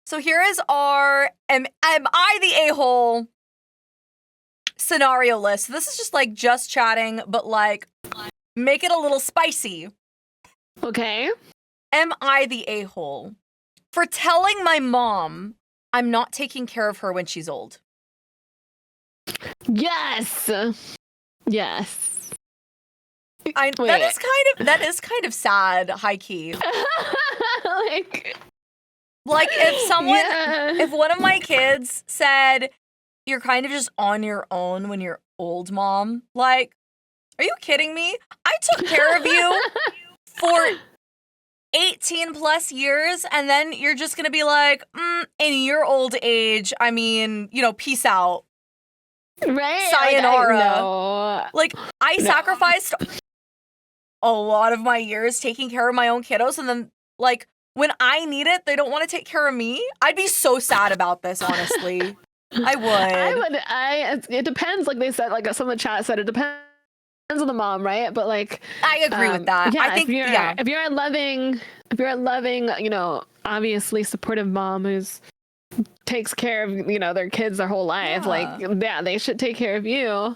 So here is our am I the a-hole scenario list. This is just like just chatting, but like make it a little spicy. Okay. Am I the a-hole for telling my mom I'm not taking care of her when she's old? Yes. Yes. That is kind of sad, high key. Like if one of my kids said, "You're kind of just on your own when you're old, mom." Like, are you kidding me? I took care of you for 18 plus years, and then you're just gonna be like, in your old age, I mean, peace out. Right? Sayonara. No. Like, I sacrificed a lot of my years taking care of my own kiddos, and then, like, when I need it, they don't want to take care of me. I'd be so sad about this, honestly. I would. It depends, like they said, like some of the chat said, it depends on the mom, right? But like, I agree with that. Yeah, I think if you're a loving, obviously supportive mom who's takes care of, their kids their whole life, they should take care of you.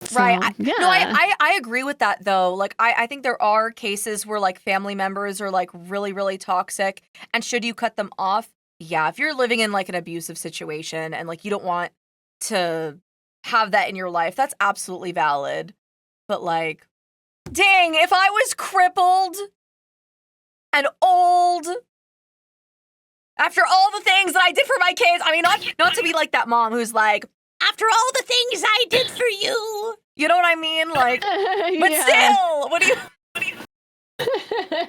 So, right. I agree with that though. Like I think there are cases where like family members are like really, really toxic, and should you cut them off? Yeah, if you're living in like an abusive situation and like you don't want to have that in your life, that's absolutely valid. But like, dang, if I was crippled and old after all the things that I did for my kids, I mean, not to be like that mom who's like, after all the things I did for you. You know what I mean? Like, but still, what do you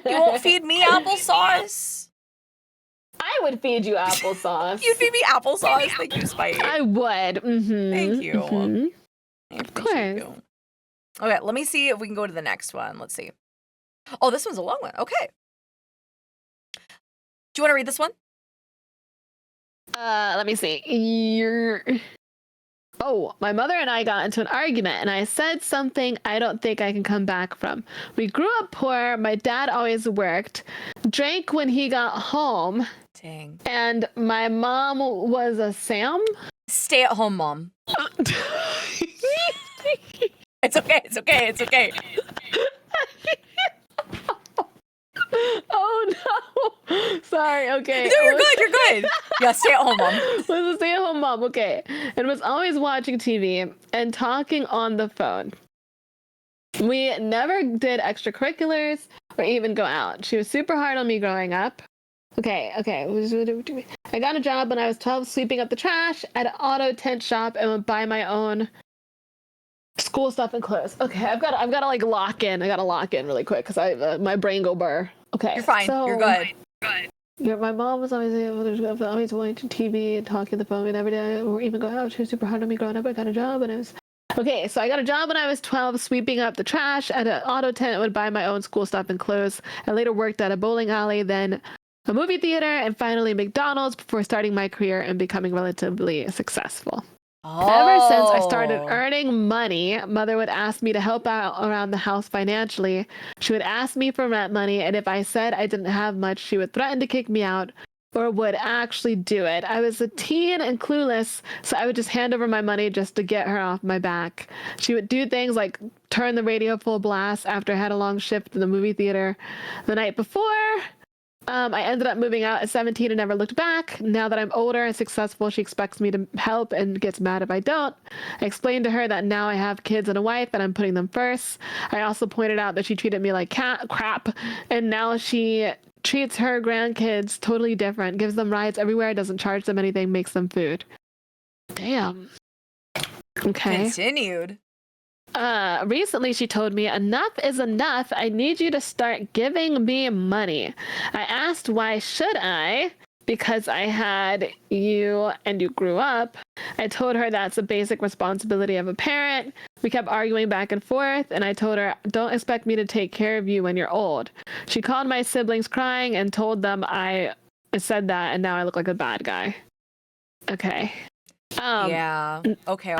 You won't feed me applesauce? I would feed you applesauce. You'd feed me applesauce? Thank you, Spike. I would. Mm-hmm. Thank you. Mm-hmm. Of course. Okay, let me see if we can go to the next one. Let's see. Oh, this one's a long one. Okay. Do you want to read this one? Let me see. My mother and I got into an argument, and I said something I don't think I can come back from. We grew up poor. My dad always worked, drank when he got home. Dang. And my mom was a stay-at-home mom. It's okay. Oh no! Sorry. Okay. No, you're good. Yeah, stay-at-home mom. Was a stay-at-home mom. Okay, and was always watching TV and talking on the phone. We never did extracurriculars or even go out. She was super hard on me growing up. Okay. I got a job when I was 12, sweeping up the trash at an auto tent shop, and would buy my own school stuff and clothes. Okay, I've got to like lock in. I got to lock in really quick because my brain go burr. Okay, you're fine. You're good. Yeah, my mom was always watching TV and talking on the phone every day, or even go out. She was super hard on me growing up. I got a job and I was okay. So I got a job when I was 12, sweeping up the trash at an auto tent. I would buy my own school stuff and clothes. I later worked at a bowling alley, then a movie theater, and finally McDonald's before starting my career and becoming relatively successful. Ever since I started earning money, mother would ask me to help out around the house financially. She would ask me for rent money, and if I said I didn't have much, she would threaten to kick me out or would actually do it. I was a teen and clueless, so I would just hand over my money just to get her off my back. She would do things like turn the radio full blast after I had a long shift in the movie theater the night before. I ended up moving out at 17 and never looked back. Now that I'm older and successful, she expects me to help and gets mad if I don't. I explained to her that now I have kids and a wife and I'm putting them first. I also pointed out that she treated me like crap, and now she treats her grandkids totally different, gives them rides everywhere, doesn't charge them anything, makes them food. Damn. Okay. Continued. Recently she told me, enough is enough. I need you to start giving me money. I asked, why should I? Because I had you and you grew up. I told her that's a basic responsibility of a parent. We kept arguing back and forth, and I told her, don't expect me to take care of you when you're old. She called my siblings crying and told them I said that, and now I look like a bad guy. Okay. Yeah. Okay.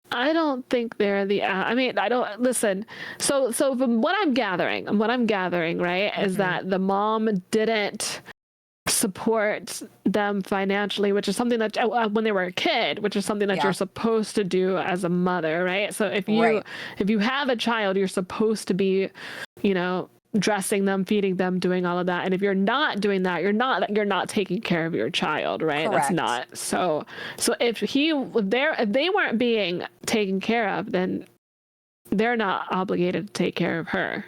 I don't think they're the. I mean, I don't listen. So from what I'm gathering, right, is that the mom didn't support them financially, which is something that when they were a kid, which is something that Yeah. you're supposed to do as a mother, right? So if Right. you have a child, you're supposed to be, you know, dressing them, feeding them, doing all of that. And if you're not doing that, you're not taking care of your child, right? Correct. That's not. So if they weren't being taken care of, then they're not obligated to take care of her.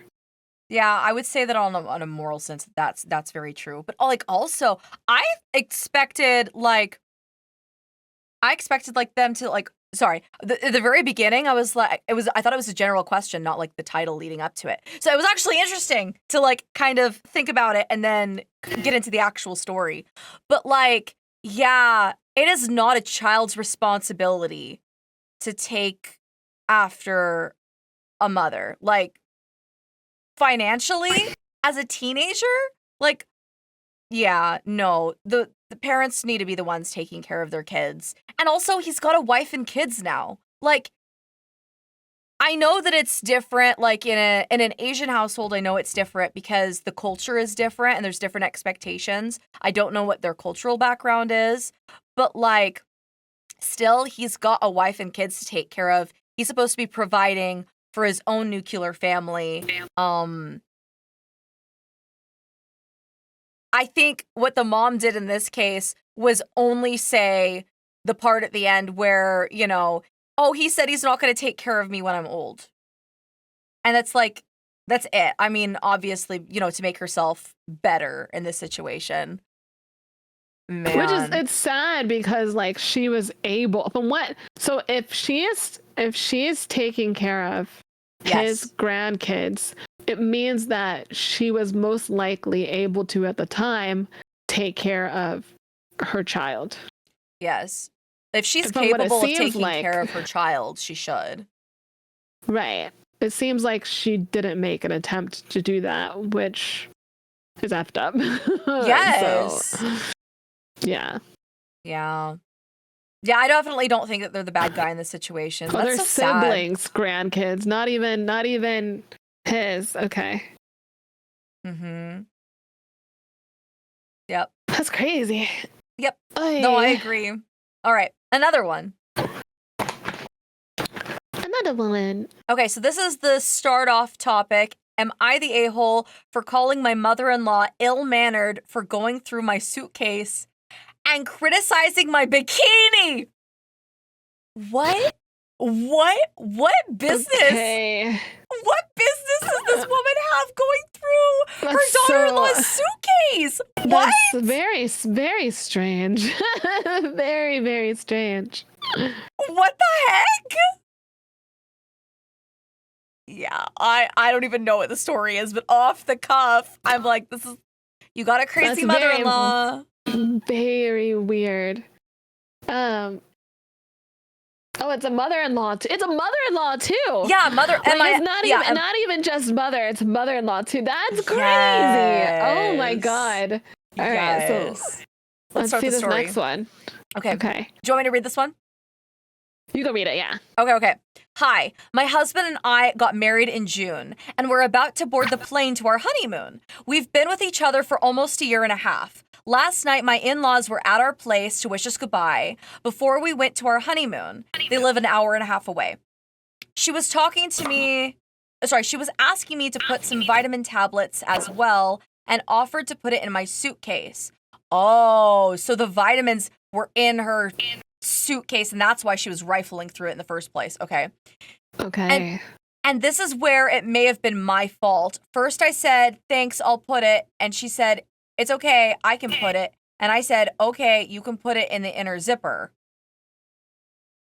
Yeah, I would say that on a moral sense, that's very true. But like also, I expected like them to like. Sorry, the very beginning, I was like, I thought it was a general question, not like the title leading up to it. So it was actually interesting to like kind of think about it and then get into the actual story. But like, yeah, it is not a child's responsibility to take after a mother. Like, financially, as a teenager, like, yeah, no, the parents need to be the ones taking care of their kids. And also, he's got a wife and kids now. Like, I know that it's different. Like in an Asian household, I know it's different because the culture is different and there's different expectations. I don't know what their cultural background is, but like, still, he's got a wife and kids to take care of. He's supposed to be providing for his own nuclear family. I think what the mom did in this case was only say the part at the end where, you know, oh, he said he's not going to take care of me when I'm old. And that's like, that's it. I mean, obviously, you know, to make herself better in this situation. Man. Which is, it's sad because like she was able, so if she's taking care of his grandkids, it means that she was most likely able to, at the time, take care of her child. Yes. If she's capable of taking like, care of her child, she should. Right. It seems like she didn't make an attempt to do that, which is effed up. Yes. So, yeah. Yeah. Yeah, I definitely don't think that they're the bad guy in this situation. Oh, That's they're so siblings, sad. grandkids, not even his. Okay. Mm-hmm. Yep. That's crazy. Yep. Oy. No, I agree. All right. Another one. Another one. Okay, so this is the start off topic. Am I the a-hole for calling my mother-in-law ill-mannered for going through my suitcase and criticizing my bikini? What? What business? Okay. What business does this woman have going through her daughter-in-law's suitcase? What? That's very, very strange. Very, very strange. What the heck? Yeah, I don't even know what the story is, but off the cuff, I'm like, you got a crazy mother-in-law. Very weird. Oh, it's a mother-in-law. It's a mother-in-law too. Yeah, it's not even just mother. It's mother-in-law too. That's crazy. Yes. Oh my god. All right, so let's see this next one. Okay. Do you want me to read this one? You can read it, yeah. Okay. Hi, my husband and I got married in June, and we're about to board the plane to our honeymoon. We've been with each other for almost a year and a half. Last night, my in-laws were at our place to wish us goodbye before we went to our honeymoon. They live an hour and a half away. She was asking me to put some vitamin tablets as well and offered to put it in my suitcase. Oh, so the vitamins were in her suitcase, and that's why she was rifling through it in the first place. Okay. And this is where it may have been my fault. First, I said, thanks, I'll put it. And she said, it's okay, I can put it. And I said, okay, you can put it in the inner zipper.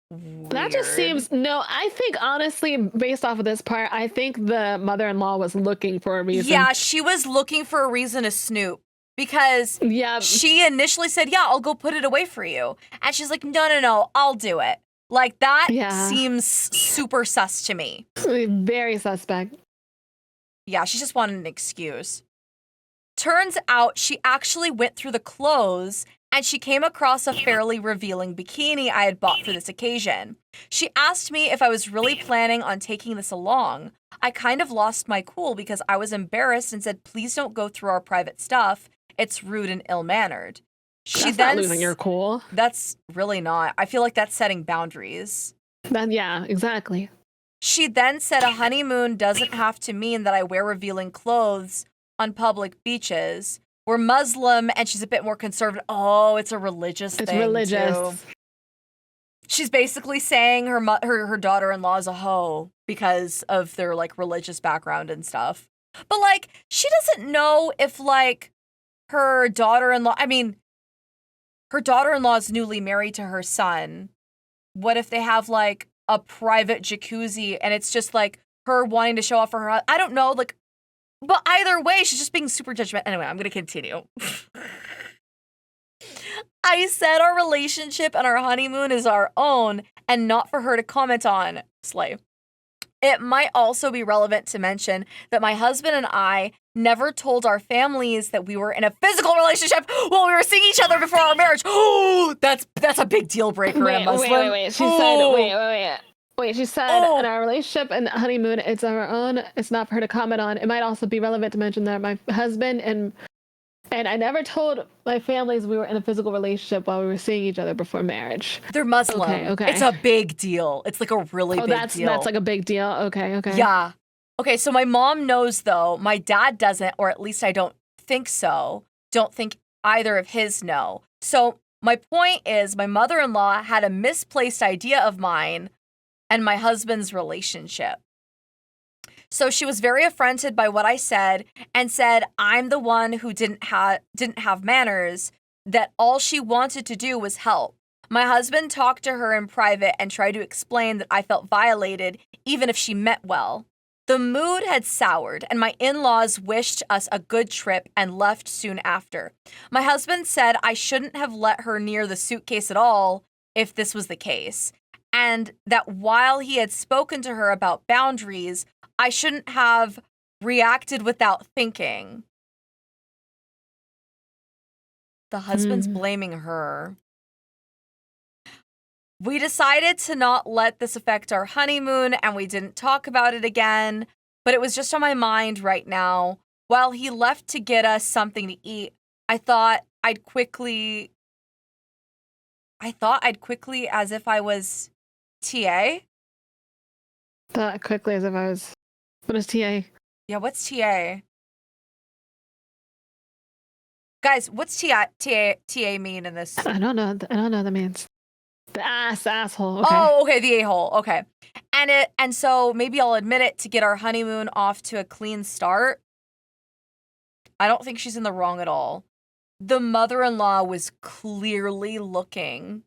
Weird. That just seems, no, I think honestly, based off of this part, I think the mother-in-law was looking for a reason. Yeah, she was looking for a reason to snoop. Because she initially said, yeah, I'll go put it away for you. And she's like, no, I'll do it. Like, that seems super sus to me. Very suspect. Yeah, she just wanted an excuse. Turns out she actually went through the clothes and she came across a fairly revealing bikini I had bought for this occasion. She asked me if I was really planning on taking this along. I kind of lost my cool because I was embarrassed and said, please don't go through our private stuff. it's rude and ill-mannered. That's not losing your cool. That's really not. I feel like that's setting boundaries. Yeah, exactly. She then said a honeymoon doesn't have to mean that I wear revealing clothes on public beaches. We're Muslim and she's a bit more conservative. Oh, it's a religious thing. It's religious. Too. She's basically saying her daughter-in-law is a hoe because of their like religious background and stuff. But like she doesn't know if like her daughter-in-law is newly married to her son. What if they have like a private jacuzzi and it's just like her wanting to show off for her? I don't know, like, but either way, she's just being super judgmental. Anyway, I'm gonna continue. I said our relationship and our honeymoon is our own and not for her to comment on. Slay. It might also be relevant to mention that my husband and I never told our families that we were in a physical relationship while we were seeing each other before our marriage. Oh, that's a big deal breaker in a Muslim. Wait. She said, wait. She said in our relationship and honeymoon, it's our own. It's not for her to comment on. It might also be relevant to mention that my husband and I never told my families we were in a physical relationship while we were seeing each other before marriage. They're Muslim. Okay. It's a big deal. It's like a really big deal. That's like a big deal. Okay. Yeah. Okay, so my mom knows though. My dad doesn't, or at least I don't think so. Don't think either of his know. So my point is my mother-in-law had a misplaced idea of mine and my husband's relationship. So she was very affronted by what I said and said I'm the one who didn't have manners, that all she wanted to do was help. My husband talked to her in private and tried to explain that I felt violated even if she meant well. The mood had soured and my in-laws wished us a good trip and left soon after. My husband said I shouldn't have let her near the suitcase at all if this was the case, and that while he had spoken to her about boundaries, I shouldn't have reacted without thinking. The husband's blaming her. We decided to not let this affect our honeymoon and we didn't talk about it again, but it was just on my mind right now. While he left to get us something to eat, I thought I'd quickly as if I was TA. Thought quickly as if I was... What is TA? Yeah, what's TA? Guys, what's TA mean in this? I don't know what that means. The asshole. Okay. Oh, okay, the a-hole. Okay. And so maybe I'll admit it to get our honeymoon off to a clean start. I don't think she's in the wrong at all. The mother-in-law was clearly looking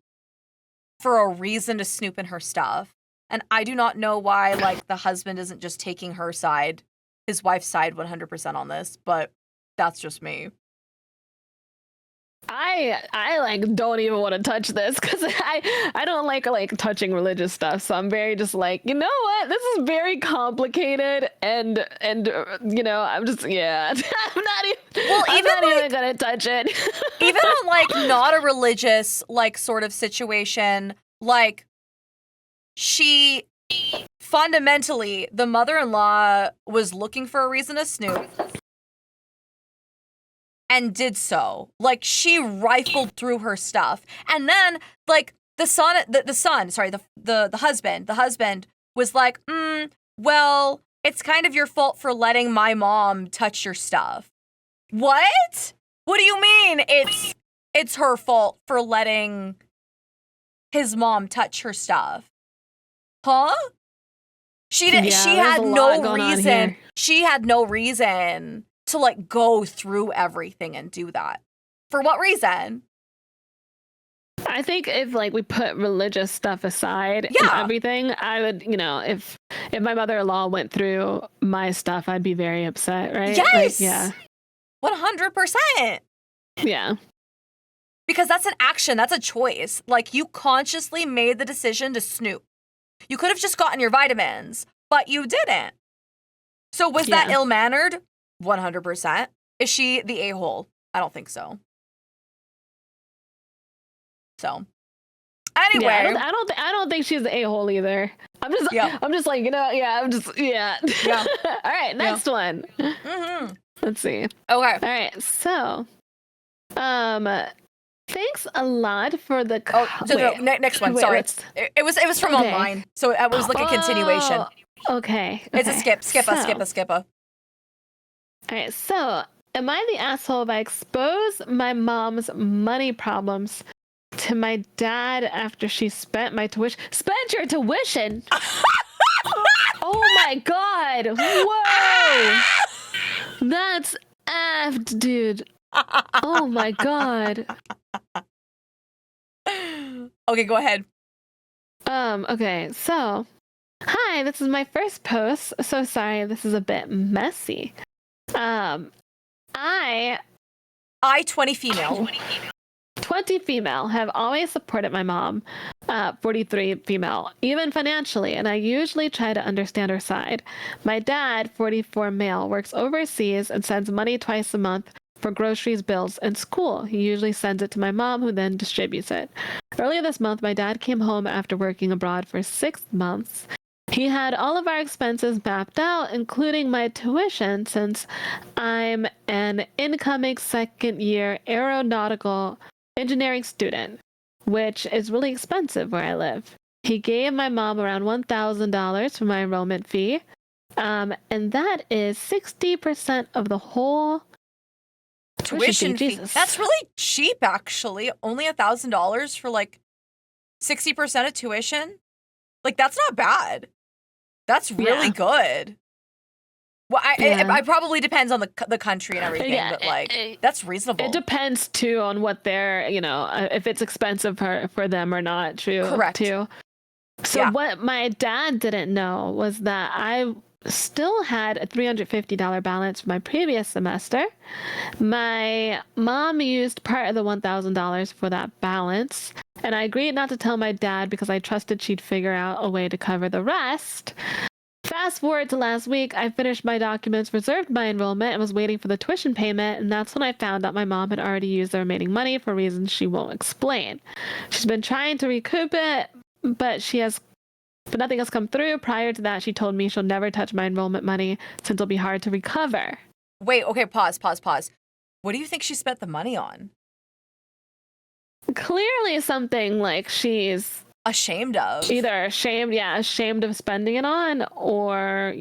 for a reason to snoop in her stuff. And I do not know why, like, the husband isn't just taking her side, his wife's side 100% on this, but that's just me. I like don't even want to touch this because I don't like touching religious stuff. So I'm very just like, you know what? This is very complicated and you know, I'm just I'm not even gonna touch it. Even on like not a religious like sort of situation, like she fundamentally, the mother-in-law was looking for a reason to snoop. And did so. Like, she rifled through her stuff. And then, like, the husband was like, well, it's kind of your fault for letting my mom touch your stuff. What? What do you mean it's her fault for letting his mom touch her stuff? Huh? She had no reason. She had no reason to like go through everything and do that. For what reason? I think if like we put religious stuff aside and everything, I would, you know, if my mother-in-law went through my stuff, I'd be very upset, right? Yes. Like, yeah. 100%. Yeah. Because that's an action, that's a choice. Like you consciously made the decision to snoop. You could have just gotten your vitamins, but you didn't. So was that ill-mannered? 100%. Is she the a-hole? I don't think so. So, anyway, I don't think she's the a-hole either. I'm just like, you know, All right, next one. Mm-hmm. Let's see. Okay. All right, so Um, thanks a lot for the. Oh, no, next one. Wait, Sorry, let's- it was from online, so it was like a continuation. Okay. It's a skipper. All right. So, am I the asshole if I expose my mom's money problems to my dad after she spent my tuition? Spent your tuition? Oh my god! Whoa! That's effed, dude. Oh my god. Okay, go ahead. Okay, so hi, this is my first post. So sorry, this is a bit messy. I 20 female. 20 female have always supported my mom, 43 female, even financially, and I usually try to understand her side. My dad, 44 male, works overseas and sends money twice a month for groceries, bills, and school. He usually sends it to my mom, who then distributes it. Earlier this month, my dad came home after working abroad for 6 months. He had all of our expenses mapped out, including my tuition, since I'm an incoming second-year aeronautical engineering student, which is really expensive where I live. He gave my mom around $1,000 for my enrollment fee, and that is 60% of the whole tuition fee. Jesus. That's really cheap, actually. Only $1,000 for like 60% of tuition. Like, that's not bad. That's really good. Well, I probably depends on the country and everything, but like that's reasonable. It depends too on what they're, if it's expensive for them or not. True. Correct. Too. So what my dad didn't know was that I still had a $350 balance from my previous semester. My mom used part of the $1,000 for that balance, and I agreed not to tell my dad because I trusted she'd figure out a way to cover the rest. Fast forward to last week, I finished my documents, reserved my enrollment, and was waiting for the tuition payment, and that's when I found out my mom had already used the remaining money for reasons she won't explain. She's been trying to recoup it, but nothing has come through. Prior to that, she told me she'll never touch my enrollment money since it'll be hard to recover. Wait, okay, pause. What do you think she spent the money on? Clearly something like she's ashamed of. Either ashamed of spending it on, or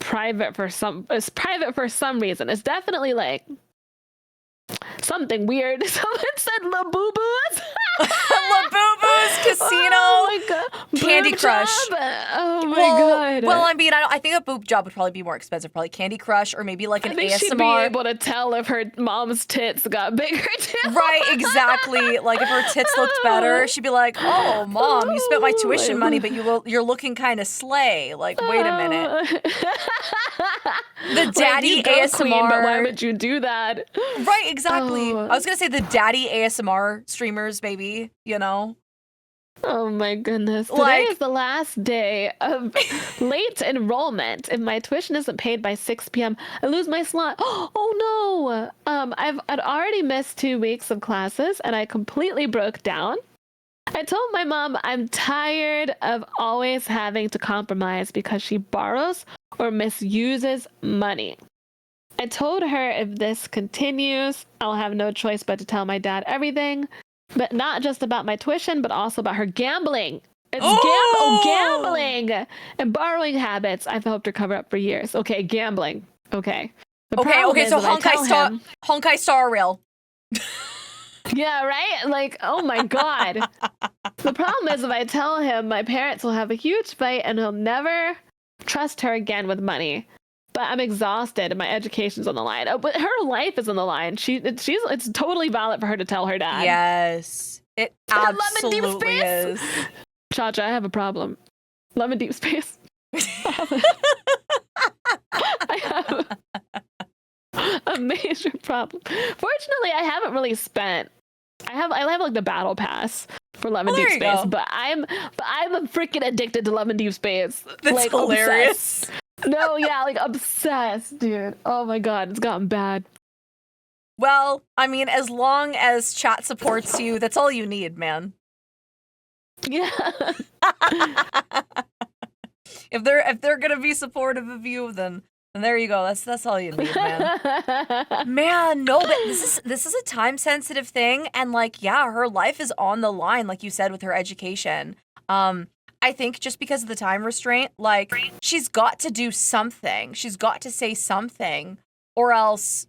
private for some reason. It's definitely like something weird. Someone said Labubu's. Labubu's Casino. Oh my god. Candy Crush. Oh my god. Well, I mean, I think a boob job would probably be more expensive. Probably Candy Crush or maybe like an ASMR. She'd be able to tell if her mom's tits got bigger too. Right, exactly. Like if her tits looked better, she'd be like, "Oh, mom, you spent my tuition money, but you're looking kind of slay." Like, wait a minute. The daddy ASMR. Queen, but why would you do that? Right, exactly. I was gonna say the daddy ASMR streamers, baby. Oh my goodness. Today is the last day of late enrollment. If my tuition isn't paid by 6 p.m., I lose my slot. Oh no. I'd already missed 2 weeks of classes and I completely broke down. I told my mom I'm tired of always having to compromise because she borrows or misuses money. I told her if this continues, I'll have no choice but to tell my dad everything. But not just about my tuition, but also about her gambling. It's gambling and borrowing habits I've helped her cover up for years. Okay, gambling. Okay. Okay, so Honkai Star Rail. Yeah, right? Like, oh my god. The problem is if I tell him, my parents will have a huge fight and he'll never trust her again with money. But I'm exhausted and my education's on the line. Oh, but her life is on the line. It's totally valid for her to tell her dad. Yes, it absolutely is. ChaCha, I have a problem. Love and deep space. I have a major problem. Fortunately, I haven't really spent. I have like the battle pass for Love and Deep Space, but I'm freaking addicted to Love and Deep Space. That's like, hilarious. Obsessed. No, yeah, like obsessed, dude. Oh my god, it's gotten bad. Well, I mean, as long as chat supports you, that's all you need, man. Yeah. If they're gonna be supportive of you, then And there you go. That's all you need, man. Man, no, but this is a time sensitive thing, and like, yeah, her life is on the line, like you said, with her education. I think just because of the time restraint, like, she's got to do something. She's got to say something, or else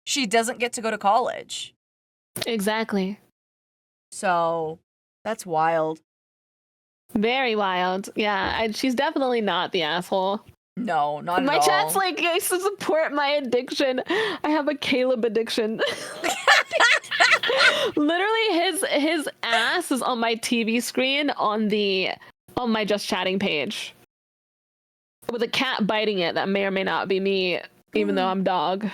she doesn't get to go to college. Exactly. So that's wild. Very wild. Yeah, she's definitely not the asshole. No, not My at all. chat's like, I support my addiction. I have a Caleb addiction. Literally, his ass is on my TV screen on my Just Chatting page, with a cat biting it. That may or may not be me, even though I'm dog.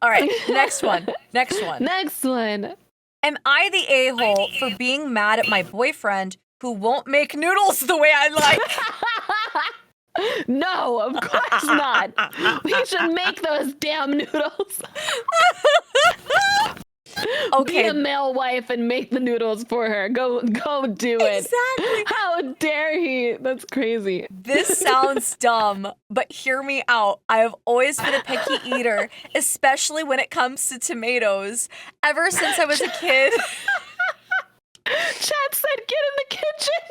All right, next one. Next one. Next one. Am I the a-hole for being mad at my boyfriend who won't make noodles the way I like? No, of course not. We should make those damn noodles. Okay. Be a male wife and make the noodles for her. Go do it. Exactly. How dare he? That's crazy. This sounds dumb, but hear me out. I have always been a picky eater, especially when it comes to tomatoes. Ever since I was a kid. Chat said, get in the kitchen.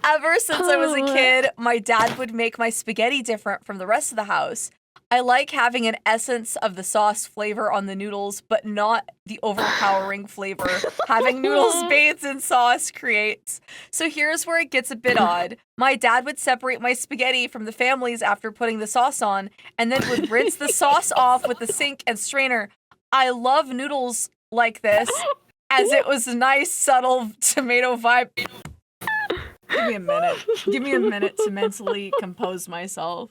Ever since I was a kid, my dad would make my spaghetti different from the rest of the house. I like having an essence of the sauce flavor on the noodles, but not the overpowering flavor having noodles bathed in sauce creates. So here's where it gets a bit odd. My dad would separate my spaghetti from the family's after putting the sauce on, and then would rinse the sauce off with the sink and strainer. I love noodles like this, as it was a nice, subtle tomato vibe. Give me a minute. Give me a minute to mentally compose myself.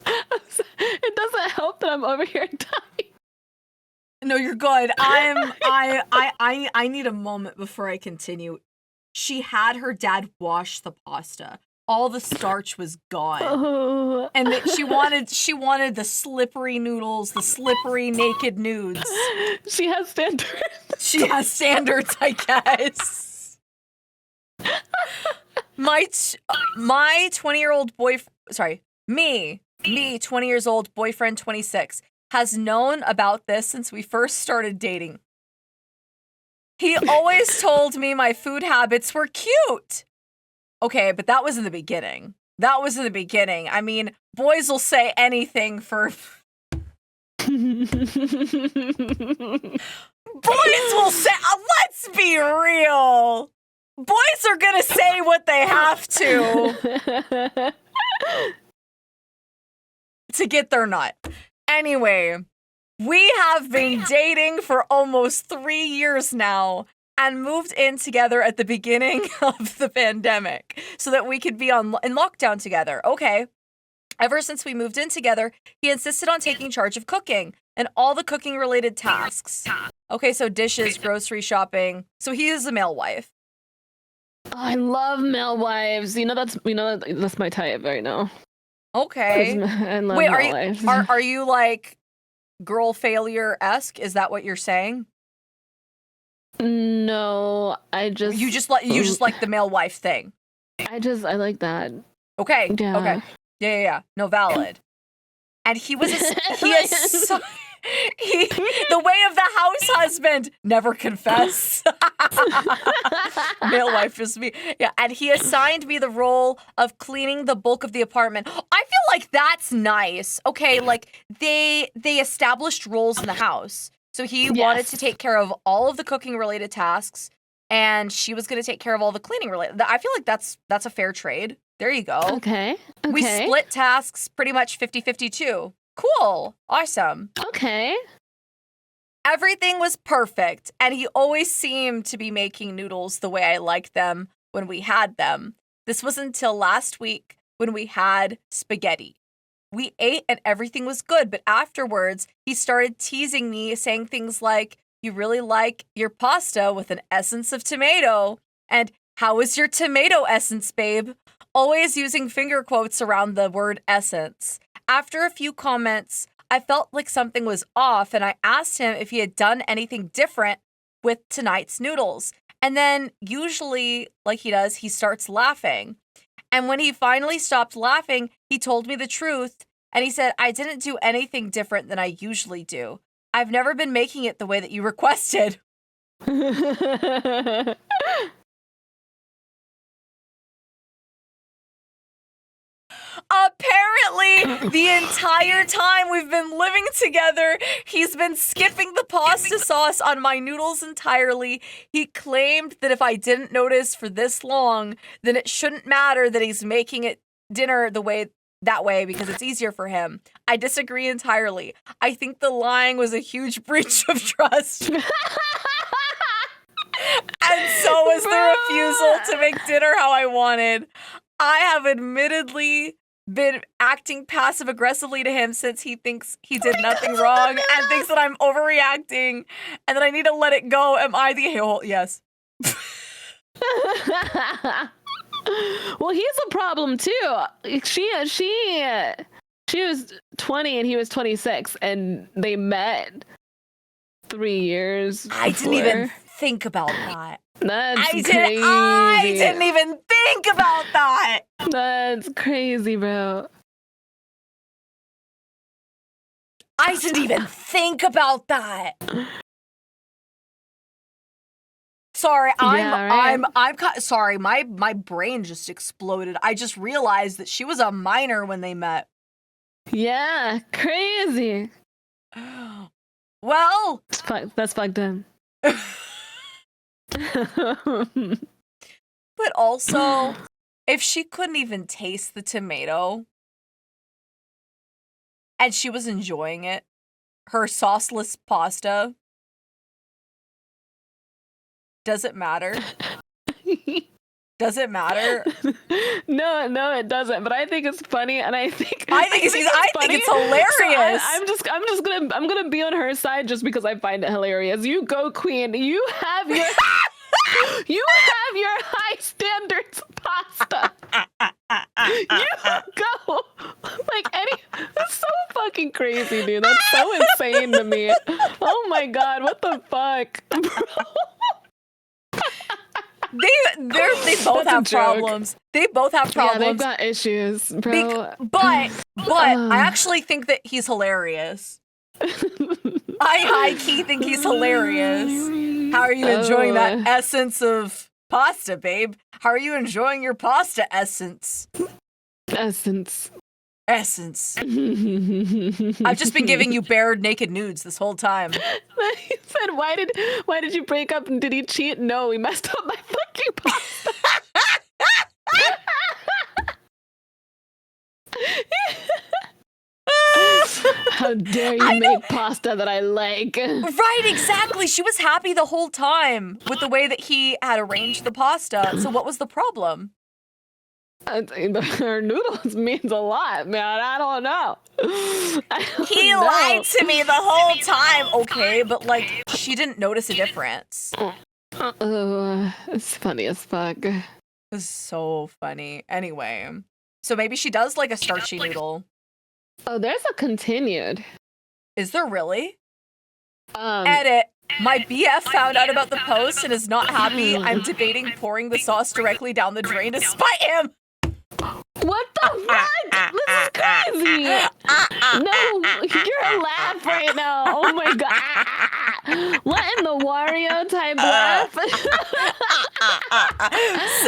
It doesn't help that I'm over here dying. No, you're good. I need a moment before I continue. She had her dad wash the pasta. All the starch was gone. Oh. And she wanted the slippery noodles, the slippery naked nudes. She has standards. She has standards, I guess. My 20-year-old me, 20 years old, boyfriend 26, has known about this since we first started dating. He always told me my food habits were cute. Okay, but that was in the beginning. I mean, boys will say anything for... Boys will say... let's be real. Boys are gonna say what they have to get their nut. Anyway, we have been dating for almost 3 years now and moved in together at the beginning of the pandemic so that we could be in lockdown together. Okay. Ever since we moved in together, he insisted on taking charge of cooking and all the cooking related tasks. Okay, so dishes, grocery shopping. So he is a male wife. Oh, I love male wives. That's my type right now. Okay. I love Wait, male wives. are you like girl failure-esque? Is that what you're saying? No, I just you just like the male wife thing. I like that. Okay. Yeah. Okay. Yeah. No, valid. And he was the way of the house husband, never confess. Male wife is me. Yeah, and he assigned me the role of cleaning the bulk of the apartment. I feel like that's nice. Okay, like they established roles in the house. So he wanted to take care of all of the cooking related tasks, and she was going to take care of all the cleaning related. I feel like that's a fair trade. There you go. Okay. We split tasks pretty much 50-50 too. Cool. Awesome. Okay. Everything was perfect, and he always seemed to be making noodles the way I liked them when we had them. This was until last week when we had spaghetti. We ate and everything was good, but afterwards, he started teasing me, saying things like, "You really like your pasta with an essence of tomato," and "How is your tomato essence, babe?" Always using finger quotes around the word essence. After a few comments, I felt like something was off, and I asked him if he had done anything different with tonight's noodles. And then usually, like he does, he starts laughing. And when he finally stopped laughing, he told me the truth. And he said, I didn't do anything different than I usually do. I've never been making it the way that you requested. Apparently, the entire time we've been living together, he's been skipping the pasta sauce on my noodles entirely. He claimed that if I didn't notice for this long, then it shouldn't matter that he's making it dinner that way because it's easier for him. I disagree entirely. I think the lying was a huge breach of trust. And so was the refusal to make dinner how I wanted. I have admittedly been acting passive aggressively to him since he thinks he did nothing wrong and thinks that I'm overreacting and that I need to let it go. Am I the a-hole? Yes. Well, he's a problem too. She was 20 and he was 26 and they met 3 years before. I didn't even think about that. That's crazy. I didn't even think about that. That's crazy, bro. I didn't even think about that. Sorry, I'm sorry. My brain just exploded. I just realized that she was a minor when they met. Yeah, crazy. Well, that's fucked up. But also, if she couldn't even taste the tomato and she was enjoying it, her sauceless pasta, does it matter? Does it matter? No, it doesn't. But I think it's funny, and I think it's hilarious. So I'm gonna be on her side just because I find it hilarious. You go, queen. You have your high standards pasta. You go. That's so fucking crazy, dude. That's so insane to me. Oh my god, what the fuck, bro? They both have problems. They both have problems. Yeah, they've got issues, bro. But I actually think that he's hilarious. I high-key think he's hilarious. How are you enjoying that essence of pasta, babe? How are you enjoying your pasta essence? Essence. I've just been giving you bare naked nudes this whole time. He said, why did you break up and did he cheat? No, he messed up my fucking pasta. How dare you make pasta that I like? Right, exactly. She was happy the whole time with the way that he had arranged the pasta. So what was the problem? Her noodles means a lot, man. I don't know. He lied to me the whole time. Okay, but she didn't notice a difference. It's funny as fuck. It's so funny. Anyway, so maybe she does like a starchy noodle. Oh, there's a continued. Is there really? Edit. My BF found out about the post and is not happy. I'm debating pouring the sauce directly down the drain to spite him. What the fuck? This is crazy. No, you're a laugh right now. Oh my god. What in the Wario type laugh? So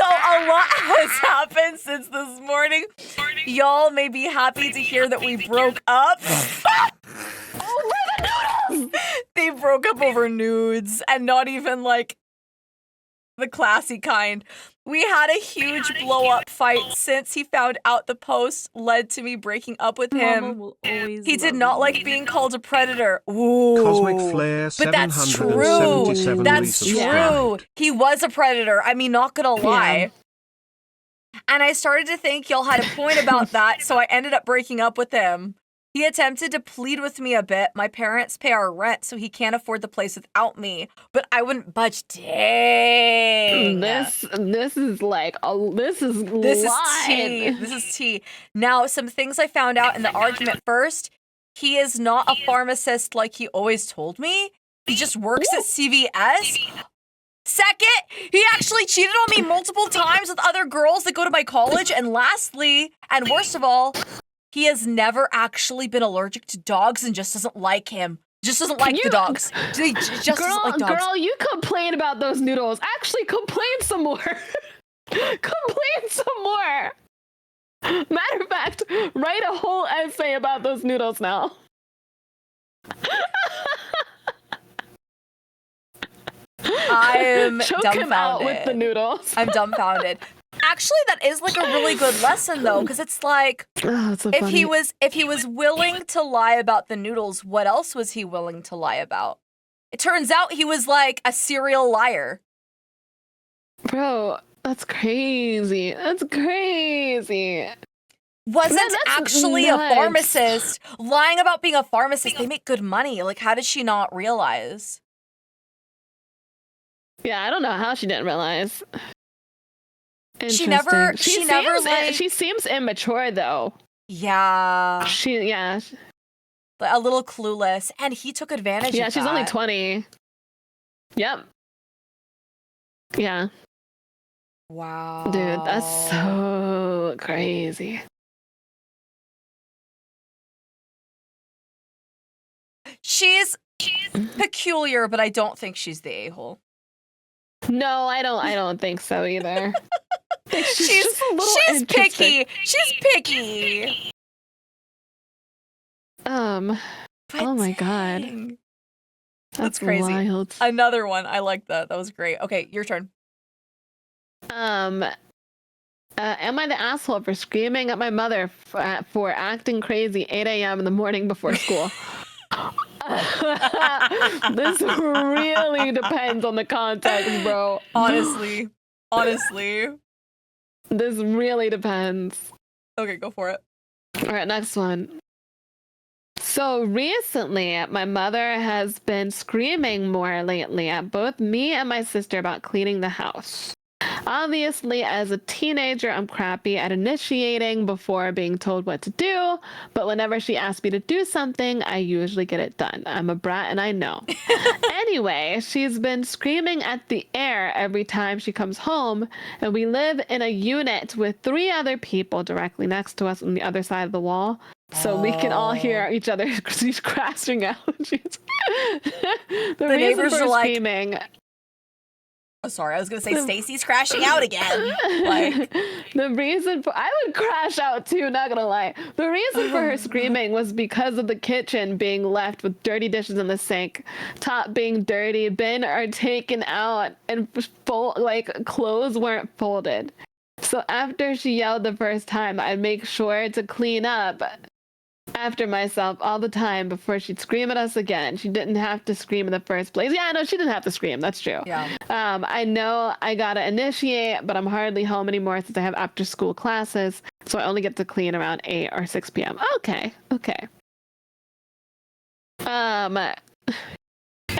a lot has happened since this morning. Y'all may be happy to hear that we broke up. Over the noodles! They broke up over nudes and not even the classy kind. We had a huge blow-up fight since he found out the post led to me breaking up with him. He did not like being called a predator. Ooh. Cosmic Flare but that's true. That's true. He was a predator. I mean, not gonna lie. Yeah. And I started to think y'all had a point about that, so I ended up breaking up with him. He attempted to plead with me a bit. My parents pay our rent, so he can't afford the place without me. But I wouldn't budge. Dang. This is this is tea. This is tea. Now, some things I found out in the argument first. He is not a pharmacist like he always told me. He just works at CVS. Second, he actually cheated on me multiple times with other girls that go to my college. And lastly, and worst of all, he has never actually been allergic to dogs and just doesn't like him. Just doesn't like the dogs. He just doesn't like dogs. Girl, you complain about those noodles. Actually, complain some more. Complain some more. Matter of fact, write a whole essay about those noodles now. I'm Choke dumbfounded. him out with the noodles. I'm dumbfounded. Actually, that is like a really good lesson though, because it's like So if he was willing to lie about the noodles, what else was he willing to lie about? It turns out he was like a serial liar. Bro, that's crazy. That's crazy. Wasn't actually nuts. a pharmacist. Lying about being a pharmacist, they make good money. Like, how did she not realize? Yeah, I don't know how she didn't realize. She never like, she seems immature though. Yeah. A little clueless, and he took advantage of that. Yeah, she's only 20. Yep. Yeah. Wow. Dude, that's so crazy. She's peculiar, but I don't think she's the a-hole. No, I don't think so either. She's picky. She's picky. Oh my god. That's crazy. Wild. Another one. I like that. That was great. Okay, your turn. Am I the asshole for screaming at my mother for acting crazy 8 a.m. in the morning before school? This really depends on the context, bro. Honestly. This really depends. Okay, go for it. All right, next one. So recently, my mother has been screaming more lately at both me and my sister about cleaning the house. Obviously, as a teenager, I'm crappy at initiating before being told what to do, but whenever she asks me to do something, I usually get it done. I'm a brat and I know. Anyway, she's been screaming at the air every time she comes home, and we live in a unit with 3 other people directly next to us on the other side of the wall. So we can all hear each other crashing out. The neighbors are like screaming. Oh, sorry, I was gonna say Stacy's crashing out again. Like the reason for I would crash out too, not gonna lie. The reason for her screaming was because of the kitchen being left with dirty dishes in the sink, top being dirty, bin are taken out, and clothes weren't folded. So after she yelled the first time, I'd make sure to clean up after myself all the time before she'd scream at us again. She didn't have to scream in the first place. Yeah, no, she didn't have to scream. That's true. Yeah. I know I gotta initiate, but I'm hardly home anymore since I have after school classes, so I only get to clean around 8 or 6 p.m. Okay.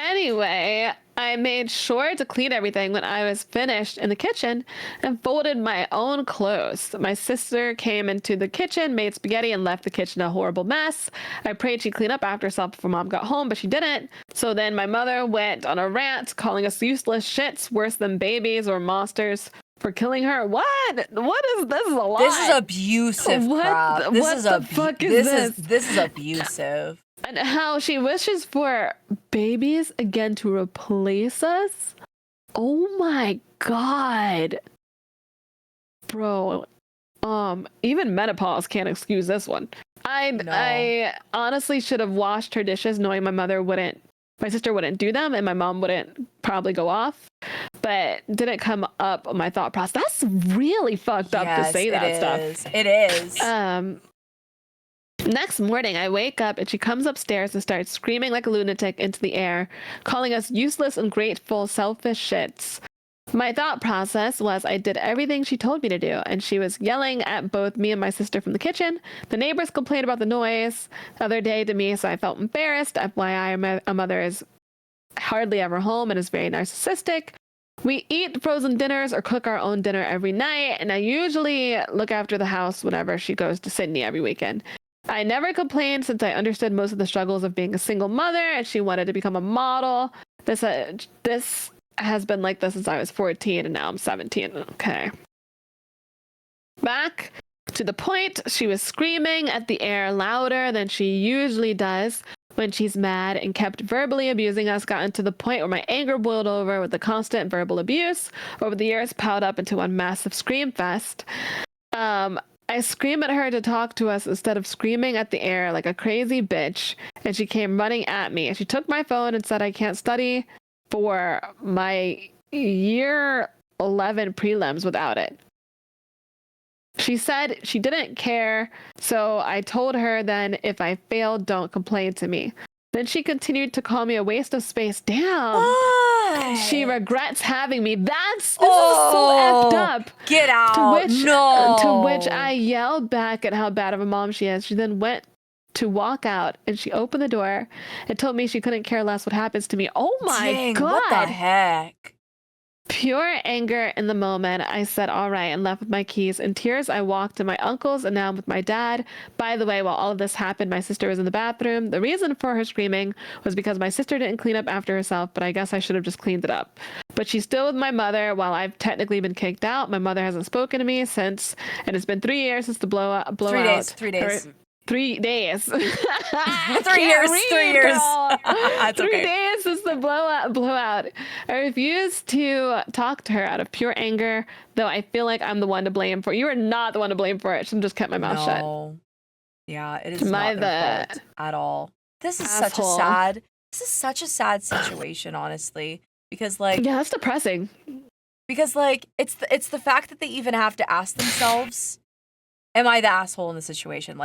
Anyway, I made sure to clean everything when I was finished in the kitchen and folded my own clothes. My sister came into the kitchen, made spaghetti, and left the kitchen a horrible mess. I prayed she'd clean up after herself before Mom got home, but she didn't. So then my mother went on a rant, calling us useless shits, worse than babies or monsters, for killing her. What is this? Is a lot. This is abusive. What the fuck is this? This is abusive. And how she wishes for babies again to replace us? Oh my god. Bro, even menopause can't excuse this one. I honestly should have washed her dishes knowing my sister wouldn't do them and my mom wouldn't probably go off, but didn't come up on my thought process. That's really fucked up to say that stuff. It is. Next morning, I wake up and she comes upstairs and starts screaming like a lunatic into the air, calling us useless, ungrateful, selfish shits. My thought process was I did everything she told me to do, and she was yelling at both me and my sister from the kitchen. The neighbors complained about the noise the other day to me, so I felt embarrassed. FYI, my mother is hardly ever home and is very narcissistic. We eat frozen dinners or cook our own dinner every night, and I usually look after the house whenever she goes to Sydney every weekend. I never complained since I understood most of the struggles of being a single mother, and she wanted to become a model. This has been like this since I was 14 and now I'm 17. Okay. Back to the point, she was screaming at the air louder than she usually does when she's mad and kept verbally abusing us, gotten to the point where my anger boiled over with the constant verbal abuse. Over the years, piled up into one massive scream fest. I screamed at her to talk to us instead of screaming at the air like a crazy bitch, and she came running at me. And she took my phone and said I can't study for my year 11 prelims without it. She said she didn't care, so I told her then if I failed, don't complain to me. Then she continued to call me a waste of space. Damn. What? She regrets having me. This is so effed up. Get out. To which I yelled back at how bad of a mom she is. She then went to walk out and she opened the door and told me she couldn't care less what happens to me. Oh my God. What the heck? Pure anger in the moment. I said, all right, and left with my keys. In tears, I walked to my uncle's and now I'm with my dad. By the way, while all of this happened, my sister was in the bathroom. The reason for her screaming was because my sister didn't clean up after herself, but I guess I should have just cleaned it up. But she's still with my mother while I've technically been kicked out. My mother hasn't spoken to me since, and it's been 3 years since the blowout. 3 days. 3 days. 3 days. 3 years. 3 years. It's 3 okay. days since the blowout. I refuse to talk to her out of pure anger, though I feel like I'm the one to blame for it. You are not the one to blame for it. I should have just kept my mouth shut. Yeah, it is not their fault at all. This is such a sad situation, honestly. Because yeah, that's depressing. Because it's the fact that they even have to ask themselves, am I the asshole in the situation?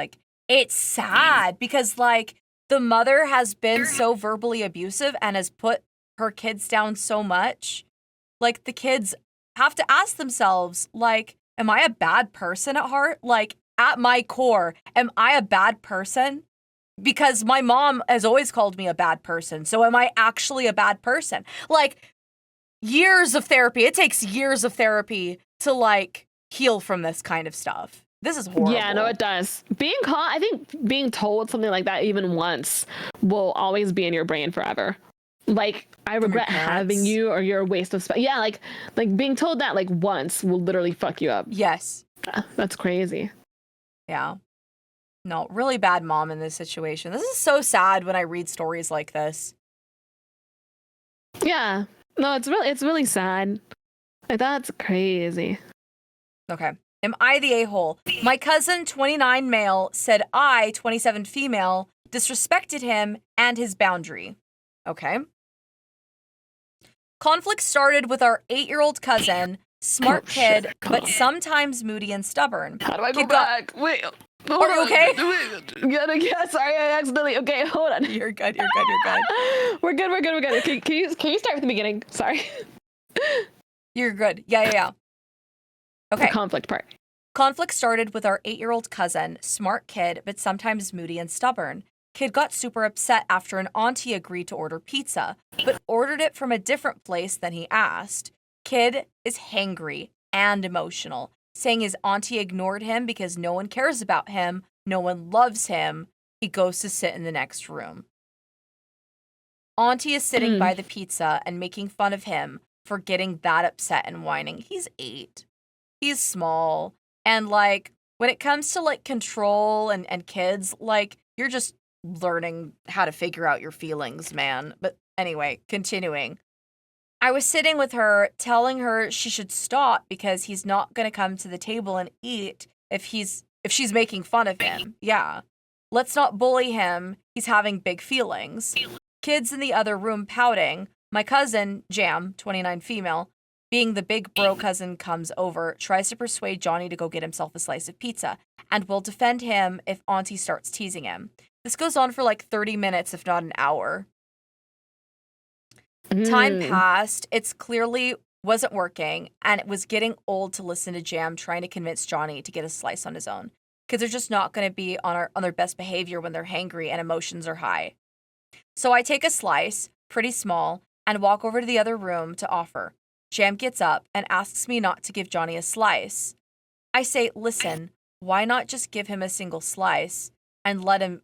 It's sad because the mother has been so verbally abusive and has put her kids down so much. The kids have to ask themselves, am I a bad person at heart? At my core, am I a bad person? Because my mom has always called me a bad person. So am I actually a bad person? Years of therapy. It takes years of therapy to heal from this kind of stuff. This is horrible. Yeah, no, it does. I think being told something like that even once will always be in your brain forever. I regret having you, or you're a waste of space. Yeah, being told that once will literally fuck you up. Yes. That's crazy. Yeah. No, really bad mom in this situation. This is so sad when I read stories like this. Yeah. No, it's really sad. That's crazy. Okay. Am I the a-hole? My cousin, 29 male, said I, 27 female, disrespected him and his boundary. Okay. Conflict started with our 8-year-old cousin, smart kid, but sometimes moody and stubborn. How do I go back? Wait. Are you okay? Yeah, sorry, I accidentally. Okay, hold on. You're good. We're good. Can you start with the beginning? Sorry. You're good. Yeah. Okay. The conflict part. Conflict started with our 8-year-old cousin, smart kid, but sometimes moody and stubborn. Kid got super upset after an auntie agreed to order pizza, but ordered it from a different place than he asked. Kid is hangry and emotional, saying his auntie ignored him because no one cares about him, no one loves him. He goes to sit in the next room. Auntie is sitting by the pizza and making fun of him for getting that upset and whining. He's 8. He's small. And when it comes to control and kids, you're just learning how to figure out your feelings, man. But anyway, continuing. I was sitting with her, telling her she should stop because he's not going to come to the table and eat if she's making fun of him. Yeah. Let's not bully him. He's having big feelings. Kids in the other room pouting. My cousin, Jam, 29 female, being the big bro cousin, comes over, tries to persuade Johnny to go get himself a slice of pizza, and will defend him if Auntie starts teasing him. This goes on for 30 minutes, if not an hour. Time passed. It's clearly wasn't working, and it was getting old to listen to Jam trying to convince Johnny to get a slice on his own. Kids are just not going to be on their best behavior when they're hangry and emotions are high. So I take a slice, pretty small, and walk over to the other room to offer. Jam gets up and asks me not to give Johnny a slice. I say, listen, why not just give him a single slice and let him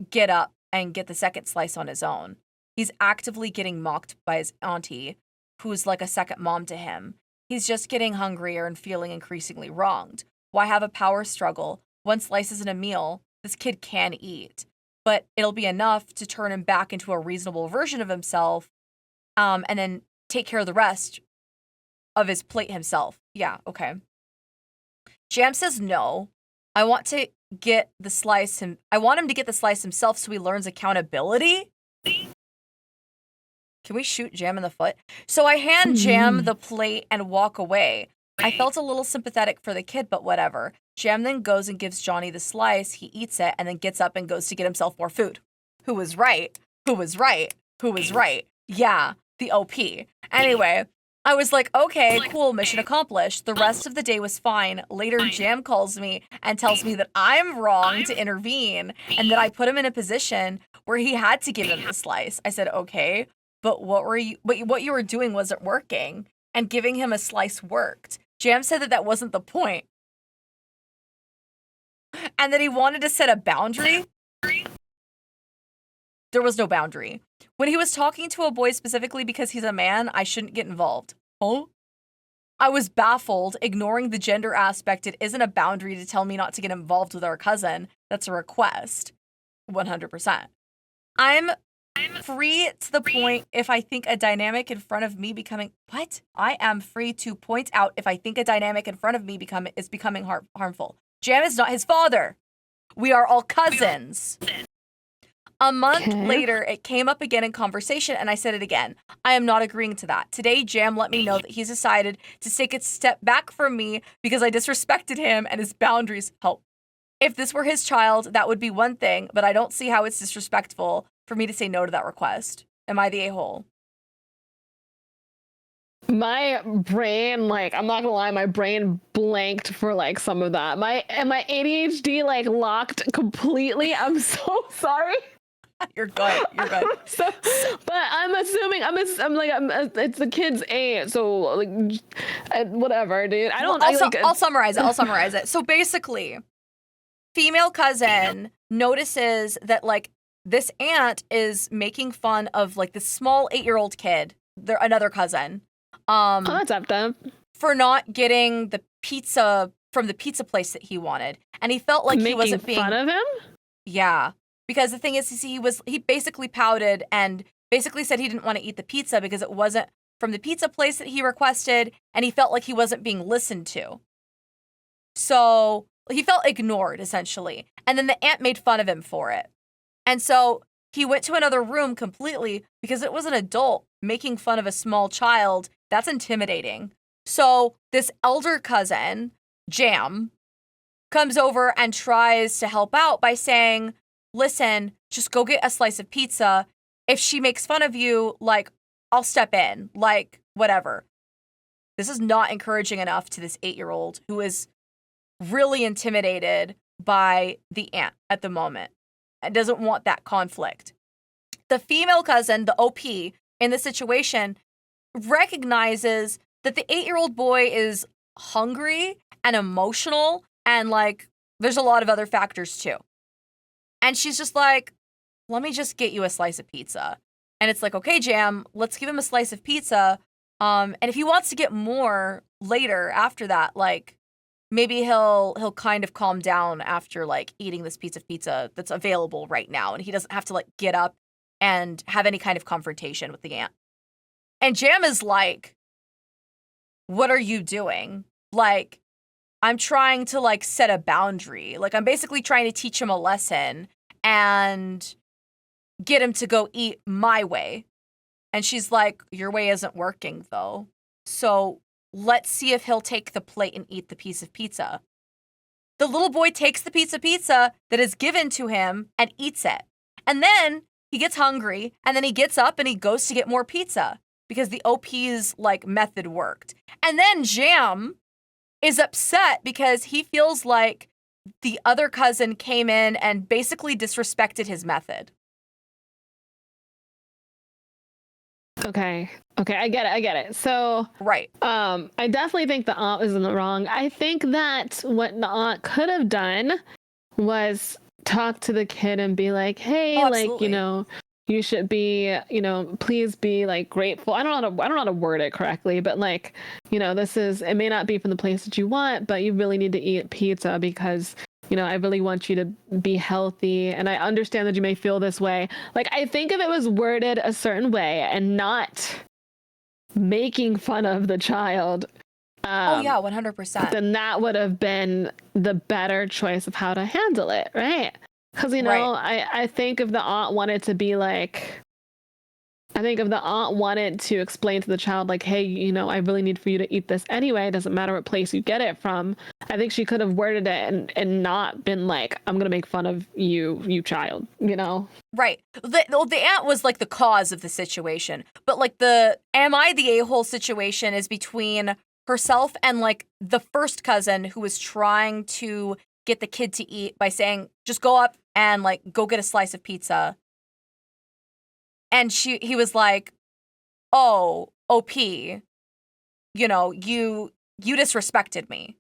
get up and get the second slice on his own? He's actively getting mocked by his auntie. who's like a second mom to him. He's just getting hungrier and feeling increasingly wronged. Why have a power struggle? One slice isn't a meal. This kid can eat, but it'll be enough to turn him back into a reasonable version of himself, and then take care of the rest of his plate himself. Yeah, okay. Jam says no. I want him to get the slice himself so he learns accountability. Can we shoot Jam in the foot? So I hand Jam the plate and walk away. I felt a little sympathetic for the kid, but whatever. Jam then goes and gives Johnny the slice. He eats it and then gets up and goes to get himself more food. Who was right? Who was right? Who was right? Yeah, the OP. Anyway, I was like, okay, cool, mission accomplished. The rest of the day was fine. Later, Jam calls me and tells me that I'm wrong to intervene and that I put him in a position where he had to give him the slice. I said, okay, but what you were doing wasn't working, and giving him a slice worked. Jam said that wasn't the point, and that he wanted to set a boundary. There was no boundary. When he was talking to a boy specifically because he's a man, I shouldn't get involved. Huh? I was baffled, ignoring the gender aspect. It isn't a boundary to tell me not to get involved with our cousin. That's a request. 100%. I'm free to the point if I think a dynamic in front of me becoming... What? I am free to point out if I think a dynamic in front of me is becoming harmful. Jam is not his father. We are all cousins. A month later, it came up again in conversation, and I said it again. I am not agreeing to that. Today, Jam let me know that he's decided to take a step back from me because I disrespected him and his boundaries. Help. If this were his child, that would be one thing, but I don't see how it's disrespectful for me to say no to that request. Am I the a-hole? My brain, like, I'm not gonna lie, my brain blanked for like some of that. My ADHD like locked completely. I'm so sorry. You're good. You're good. But I'm assuming it's the kid's age, so like whatever, dude. I'll summarize it. So basically, female cousin notices that like this aunt is making fun of like this small 8-year-old kid, another cousin. That's up for not getting the pizza from the pizza place that he wanted, and he felt like he wasn't being fun of him. Yeah, because the thing is, he basically pouted and basically said he didn't want to eat the pizza because it wasn't from the pizza place that he requested, and he felt like he wasn't being listened to. So he felt ignored essentially, and then the aunt made fun of him for it, and so he went to another room completely because it was an adult making fun of a small child. That's intimidating. So this elder cousin, Jam, comes over and tries to help out by saying, listen, just go get a slice of pizza. If she makes fun of you, like, I'll step in, like, whatever. This is not encouraging enough to this 8-year-old who is really intimidated by the aunt at the moment and doesn't want that conflict. The female cousin, the OP, in the situation, recognizes that the 8-year-old boy is hungry and emotional, and like there's a lot of other factors too. And she's just like, let me just get you a slice of pizza. And it's like, okay, Jam, let's give him a slice of pizza. And if he wants to get more later after that, like maybe he'll kind of calm down after like eating this piece of pizza that's available right now, and he doesn't have to like get up and have any kind of confrontation with the aunt. And Jam is like, what are you doing? Like, I'm trying to like set a boundary. Like, I'm basically trying to teach him a lesson and get him to go eat my way. And she's like, your way isn't working though. So let's see if he'll take the plate and eat the piece of pizza. The little boy takes the piece of pizza that is given to him and eats it. And then he gets hungry, and then he gets up and he goes to get more pizza because the OP's like method worked. And then Jam is upset because he feels like the other cousin came in and basically disrespected his method. Okay, I get it. So, right. I definitely think the aunt isn't wrong. I think that what the aunt could have done was talk to the kid and be like, hey, like, you know, you should be, please be like grateful. I don't know how to word it correctly, but like, it may not be from the place that you want, but you really need to eat pizza because, I really want you to be healthy. And I understand that you may feel this way. Like, I think if it was worded a certain way and not making fun of the child, oh yeah, 100%. then that would have been the better choice of how to handle it, right? Because, Right. I think if the aunt wanted to be like, I think if the aunt wanted to explain to the child, like, hey, I really need for you to eat this anyway, it doesn't matter what place you get it from, I think she could have worded it and not been like, I'm going to make fun of you child, Right. The aunt was like the cause of the situation. But like the am I the a-hole situation is between herself and like the first cousin who was trying to get the kid to eat by saying, just go up and like go get a slice of pizza. And he was like, oh, OP, you disrespected me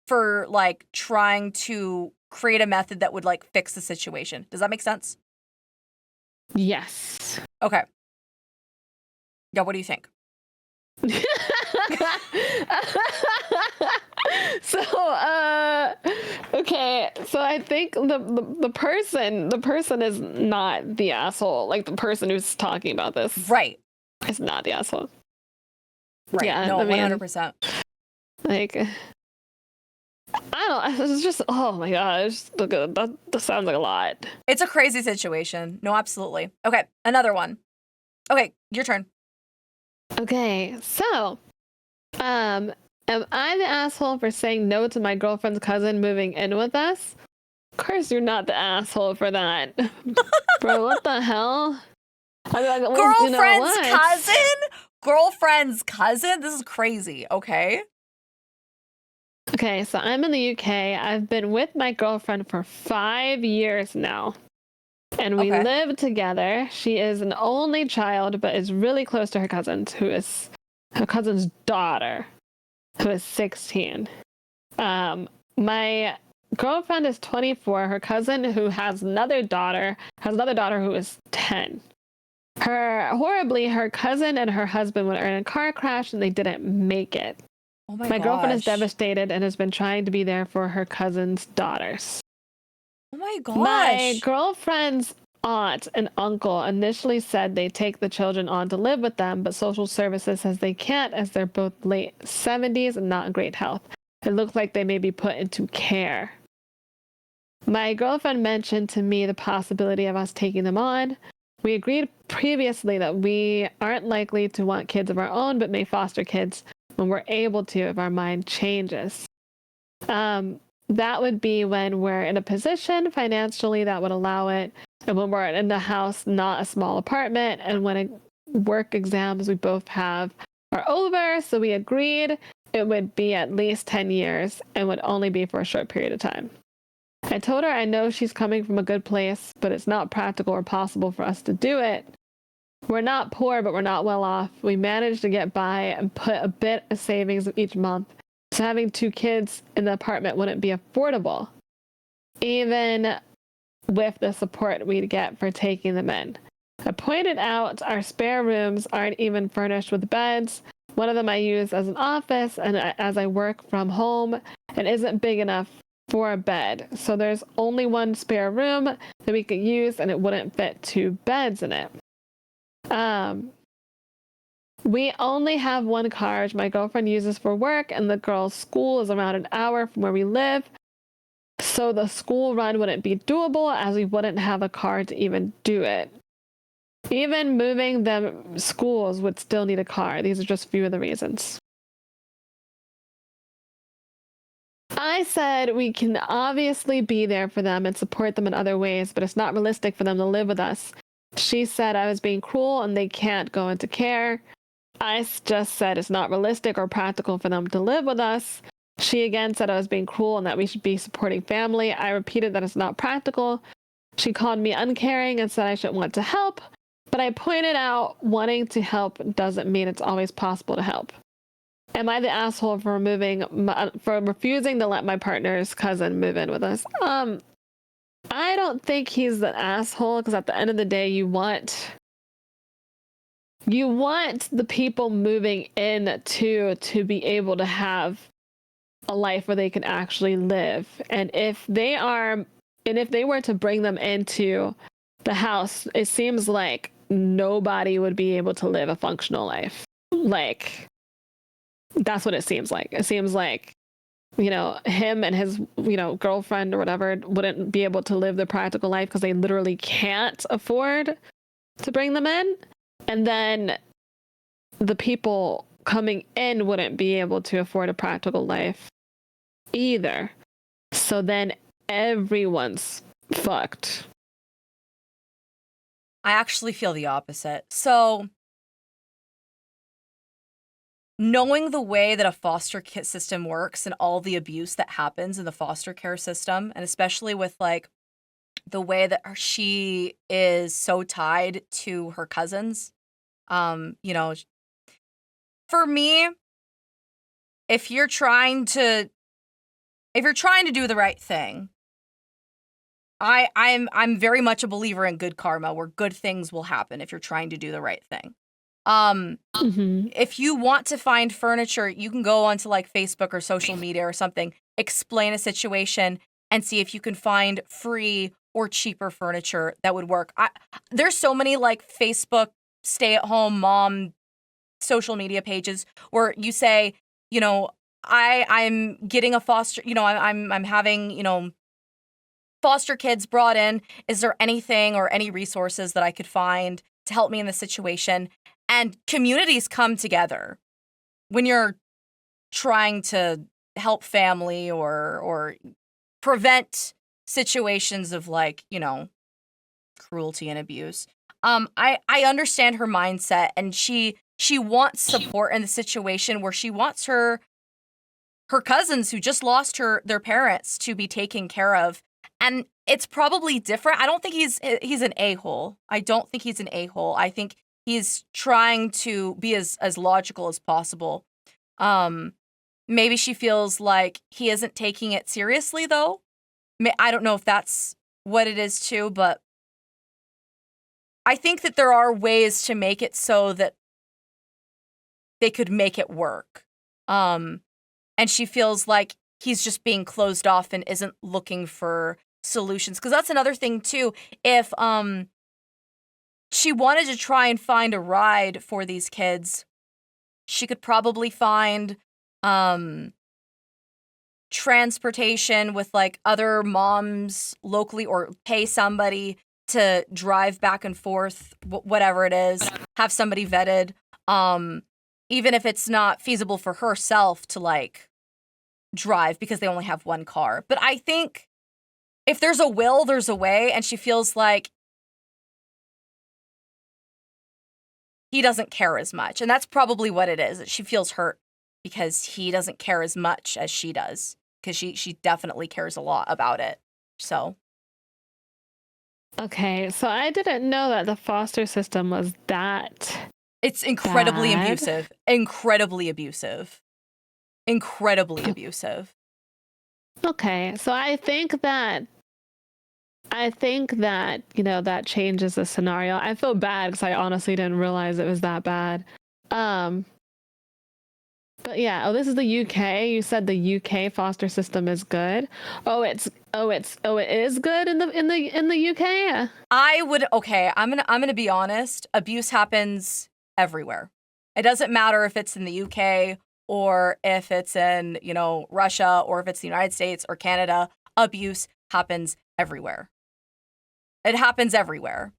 for like trying to create a method that would like fix the situation. Does that make sense? Yes. Okay. Yeah, what do you think? Okay, so I think the person is not the asshole. Like the person who's talking about this, Right. is not the asshole. Right. Yeah, No, I mean, 100%. like, I don't. It's just, oh my gosh, look at that. That sounds like a lot. It's a crazy situation. No, absolutely. Okay, another one. Okay, your turn. Okay, so, am I the asshole for saying no to my girlfriend's cousin moving in with us? Of course, you're not the asshole for that, bro. What the hell? I mean, like, well, Girlfriend's what? cousin? Girlfriend's cousin? This is crazy. Okay. Okay, so I'm in the UK. I've been with my girlfriend for 5 years now. And we Okay. live together. She is an only child, but is really close to her cousins, who is her cousin's daughter, who is 16. My girlfriend is 24. Her cousin, who has another daughter who is 10. Her cousin and her husband were in a car crash and they didn't make it. Oh my My girlfriend is gosh. devastated and has been trying to be there for her cousin's daughters. Oh my My gosh. girlfriend's aunt and uncle initially said they take the children on to live with them, but social services says they can't as they're both late 70s and not in great health. It looks like they may be put into care. My girlfriend mentioned to me the possibility of us taking them on. We agreed previously that we aren't likely to want kids of our own, but may foster kids when we're able to if our mind changes. That would be when we're in a position financially that would allow it, and when we're in the house, not a small apartment, and when work exams we both have are over. So we agreed it would be at least 10 years and would only be for a short period of time. I told her I know she's coming from a good place, but it's not practical or possible for us to do it. We're not poor, but we're not well off. We managed to get by and put a bit of savings each month. So having 2 kids in the apartment wouldn't be affordable, even with the support we'd get for taking them in. I pointed out our spare rooms aren't even furnished with beds. One of them I use as an office and as I work from home and isn't big enough for a bed. So there's only one spare room that we could use and it wouldn't fit 2 beds in it. We only have one car, which my girlfriend uses for work, and the girls' school is around an hour from where we live. So the school run wouldn't be doable as we wouldn't have a car to even do it. Even moving them schools would still need a car. These are just a few of the reasons. I said we can obviously be there for them and support them in other ways, but it's not realistic for them to live with us. She said I was being cruel and they can't go into care. I just said it's not realistic or practical for them to live with us. She again said I was being cruel and that we should be supporting family. I repeated that it's not practical. She called me uncaring and said I shouldn't want to help. But I pointed out wanting to help doesn't mean it's always possible to help. Am I the asshole for refusing to let my partner's cousin move in with us? I don't think he's an asshole, because at the end of the day, you want the people moving in to be able to have a life where they can actually live. And if they were to bring them into the house, it seems like nobody would be able to live a functional life. Like, that's what it seems like. It seems like, him and his, girlfriend or whatever wouldn't be able to live their practical life because they literally can't afford to bring them in. And then the people coming in wouldn't be able to afford a practical life either. So then everyone's fucked. I actually feel the opposite. So, knowing the way that a foster care system works and all the abuse that happens in the foster care system, and especially with like the way that she is so tied to her cousins, for me, if you're trying to do the right thing, I'm very much a believer in good karma, where good things will happen if you're trying to do the right thing. If you want to find furniture, you can go onto like Facebook or social media or something, explain a situation, and see if you can find free or cheaper furniture that would work. There's so many like Facebook stay-at-home mom social media pages where you say, I'm getting a foster, I'm having, foster kids brought in. Is there anything or any resources that I could find to help me in this situation? And communities come together when you're trying to help family or prevent situations of like, cruelty and abuse. I understand her mindset, and she wants support in the situation where she wants her cousins who just lost their parents to be taken care of. And it's probably different. I don't think he's an a-hole. I don't think he's an a-hole. I think he's trying to be as logical as possible. Maybe she feels like he isn't taking it seriously, though. I don't know if that's what it is, too, but I think that there are ways to make it so that they could make it work. And she feels like he's just being closed off and isn't looking for solutions. Because that's another thing, too. If she wanted to try and find a ride for these kids, she could probably find transportation with like other moms locally, or pay somebody to drive back and forth, whatever it is, have somebody vetted. Even if it's not feasible for herself to like drive because they only have one car. But I think if there's a will, there's a way, and she feels like he doesn't care as much. And that's probably what it is. She feels hurt because he doesn't care as much as she does, because she definitely cares a lot about it. So. Okay, so I didn't know that the foster system was that. It's incredibly bad. abusive. Incredibly abusive. Incredibly abusive. Okay, so I think that that changes the scenario. I feel bad because I honestly didn't realize it was that bad. But yeah, this is the UK. You said the UK foster system is good. It is good in the UK. I'm gonna be honest. Abuse happens everywhere. It doesn't matter if it's in the UK or if it's in, Russia, or if it's the United States or Canada. Abuse happens everywhere. It happens everywhere.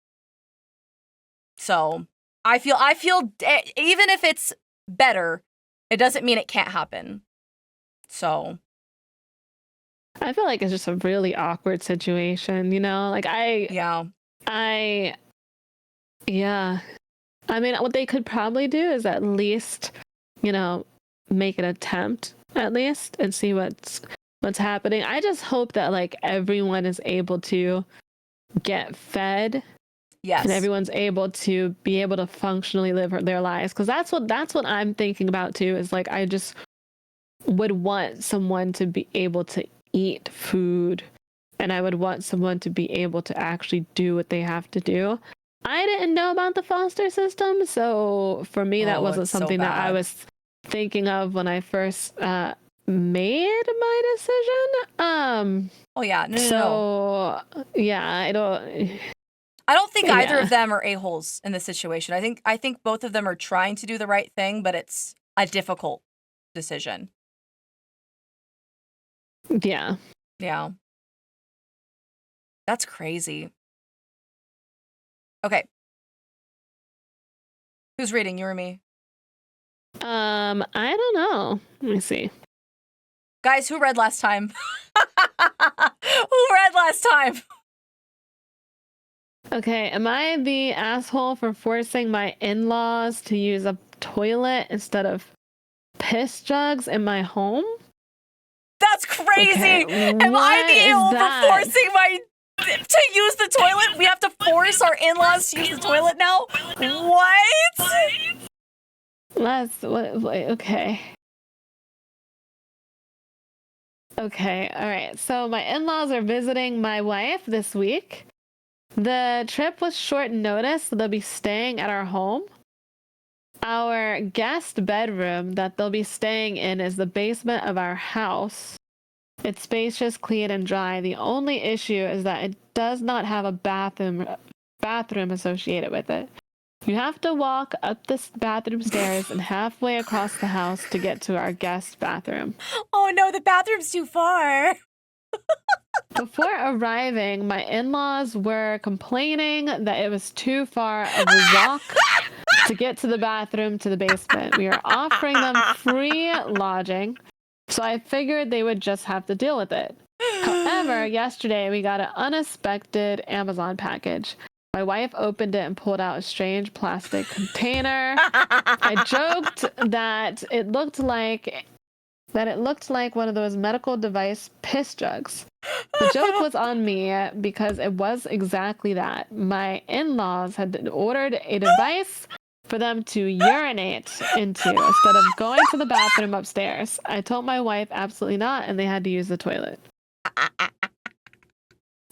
So I feel even if it's better, it doesn't mean it can't happen. So I feel like it's just a really awkward situation, like yeah. I mean, what they could probably do is at least, make an attempt at least and see what's happening. I just hope that like everyone is able to get fed. Yes. And everyone's able to functionally live their lives, because that's what I'm thinking about too, is like I just would want someone to be able to eat food and I would want someone to be able to actually do what they have to do. I didn't know about the foster system, so for me, that wasn't something that I was thinking of when I first made my decision. Oh yeah, no. Yeah, I don't think either of them are a-holes in this situation. I think both of them are trying to do the right thing, but it's a difficult decision. Yeah. Yeah. That's crazy. Okay. Who's reading, you or me? I don't know. Let me see. Guys, who read last time? Who read last time? Okay, am I the asshole for forcing my in-laws to use a toilet instead of piss jugs in my home? That's crazy! Okay, am I the a-hole for forcing to use the toilet? We have to force our in-laws to use the toilet now? What? Okay. Okay, all right. So my in-laws are visiting my wife this week. The trip was short notice, so they'll be staying at our home. Our guest bedroom that they'll be staying in is the basement of our house. It's spacious, clean, and dry. The only issue is that it does not have a bathroom associated with it. You have to walk up the bathroom stairs and halfway across the house to get to our guest bathroom. Oh no, the bathroom's too far. Before arriving, my in-laws were complaining that it was too far of a walk to get to the bathroom to the basement. We are offering them free lodging, so I figured they would just have to deal with it. However, yesterday we got an unexpected Amazon package. My wife opened it and pulled out a strange plastic container. I joked that it looked like one of those medical device piss jugs. The joke was on me because it was exactly that. My in-laws had ordered a device for them to urinate into instead of going to the bathroom upstairs. I told my wife absolutely not, and they had to use the toilet.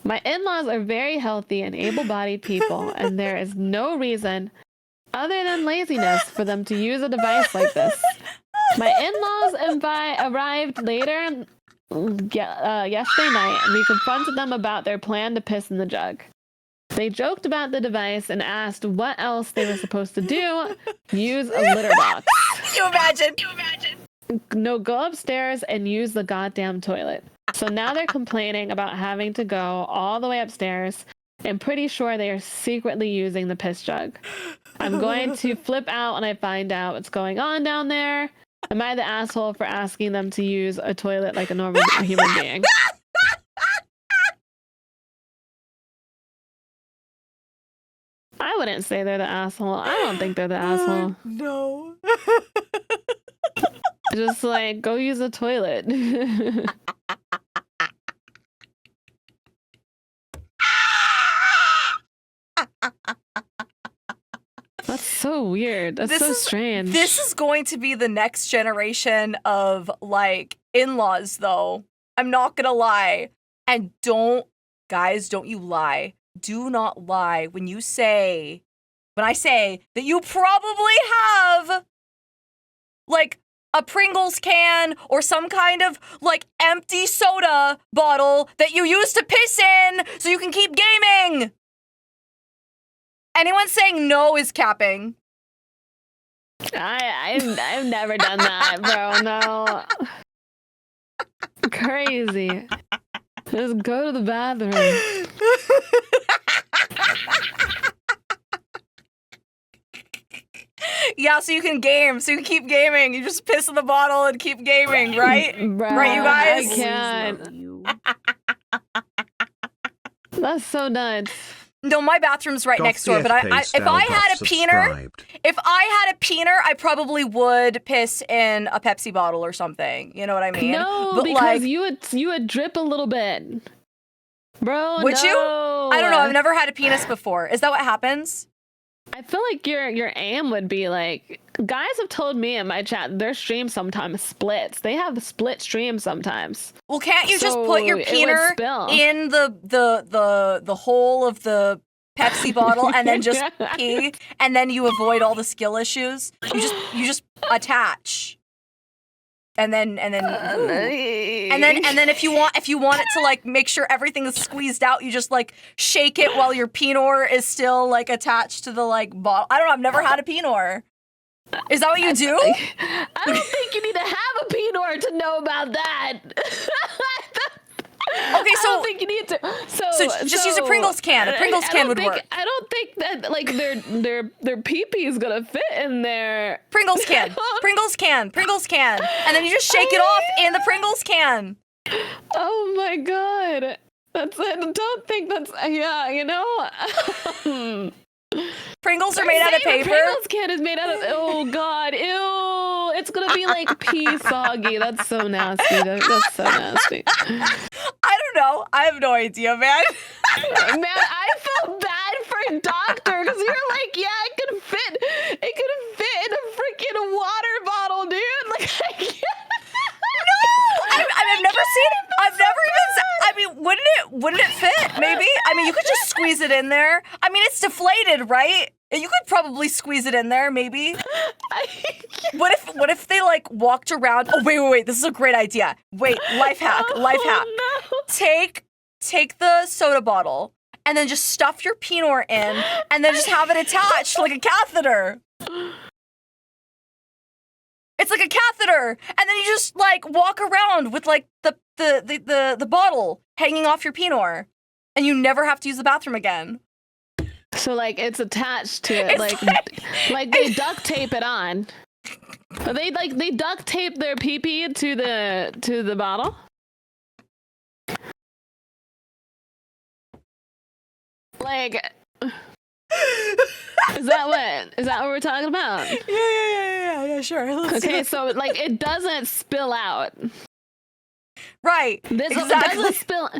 My in-laws are very healthy and able-bodied people, and there is no reason other than laziness for them to use a device like this. My in-laws arrived later yesterday night, and we confronted them about their plan to piss in the jug. They joked about the device and asked what else they were supposed to do. Use a litter box. Can you imagine? No, go upstairs and use the goddamn toilet. So now they're complaining about having to go all the way upstairs. I'm pretty sure they are secretly using the piss jug. I'm going to flip out when I find out what's going on down there. Am I the asshole for asking them to use a toilet like a normal human being? I wouldn't say they're the asshole. I don't think they're the asshole. No. Just like, go use a toilet. That's so weird. That's so strange. This is going to be the next generation of, like, in-laws, though. I'm not gonna lie. And guys, don't you lie. Do not lie when I say that you probably have, like, a Pringles can or some kind of, like, empty soda bottle that you use to piss in so you can keep gaming. Anyone saying no is capping. I've never done that, bro. No. Crazy. Just go to the bathroom. Yeah, so you can game, so you can keep gaming. You just piss in the bottle and keep gaming, right? Bruh, right, you guys? I can't. That's so nuts. No, my bathroom's right next door, but if I had a peener, I probably would piss in a Pepsi bottle or something. You know what I mean? No, but because you would drip a little bit. Bro, would you? I don't know. I've never had a penis before. Is that what happens? I feel like your aim would be like, guys have told me in my chat their stream sometimes splits. They have split streams sometimes. Well, can't you just So put your it would peener spill. in the hole of the Pepsi bottle and then just pee, and then you avoid all the skill issues? You just attach. And then if you want it to like make sure everything is squeezed out, you just like shake it while your peenor is still like attached to the like bottle. I don't know, I've never had a peenor. Is that what you do? I don't think you need to have a peenor to know about that. Okay, I so don't think you need to. So just use a Pringles can. A Pringles can would work. I don't think that like their pee-pee is gonna fit in there. Pringles can, and then you just shake it off in the Pringles can. Oh my god, I don't think that's you know. Pringles are made out of paper. Pringles can is made out of. Oh god, ew! It's gonna be like pea soggy. That's so nasty. That's so nasty. I don't know. I have no idea, man. Man, I feel bad for doctor because you're like, yeah, it could fit in a freaking water bottle, dude. Like, I can't. No, I've never seen it. I've never even. I mean, wouldn't it fit? Maybe. I mean, you could just squeeze it in there. I mean, it's deflated, right? You could probably squeeze it in there, maybe. What if they like walked around? Oh wait. This is a great idea. Wait, life hack. No. Take the soda bottle and then just stuff your peenor in, and then just have it attached like a catheter. It's like a catheter, and then you just like walk around with like the bottle hanging off your peenor, and you never have to use the bathroom again. So like it's attached to it, like they duct tape it on. They duct tape their pee-pee to the bottle. Like, is that what we're talking about? Yeah, sure. Okay, so like it doesn't spill out. Right. Exactly. It doesn't spill.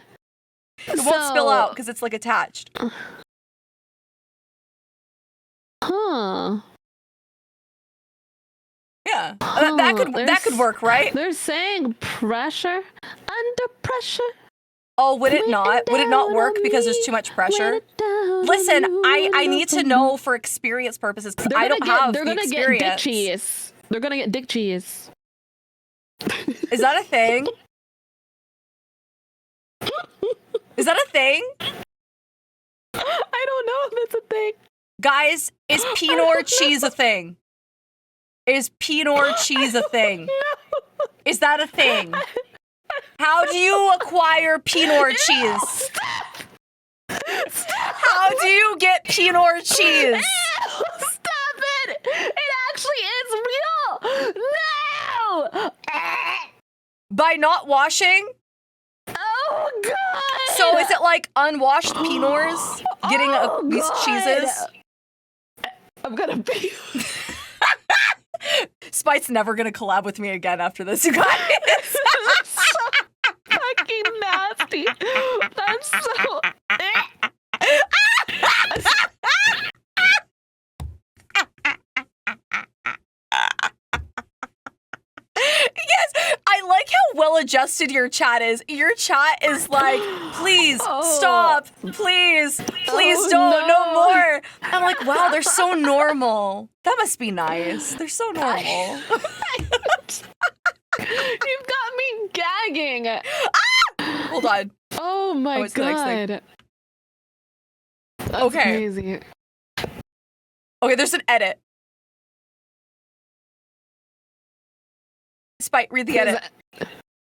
It won't spill out because it's like attached. Huh. Yeah. That could work, right? They're saying pressure under pressure. Oh, would it not? Would it not work because there's too much pressure? Listen, I need to know for experience purposes because I don't have the experience. They're gonna get dick cheese. They're gonna get dick cheese. Is that a thing? Is that a thing? I don't know if it's a thing. Guys, is peenor cheese a thing? Is peenor cheese a thing? No. Is that a thing? How do you acquire peenor cheese? Stop. How do you get peenor cheese? Ew, stop it! It actually is real! No! By not washing? Oh god! So is it like unwashed peenors getting these cheeses? I'm gonna be... Spite's never gonna collab with me again after this, you guys. That's so fucking nasty. That's so... Yes, I like how well adjusted your chat is. Your chat is like, please stop, please don't, no more. I'm like, wow, they're so normal. That must be nice. They're so normal. You've got me gagging. Hold on. Oh my god. That's okay. Crazy. Okay, there's an edit. Spite, read the edit.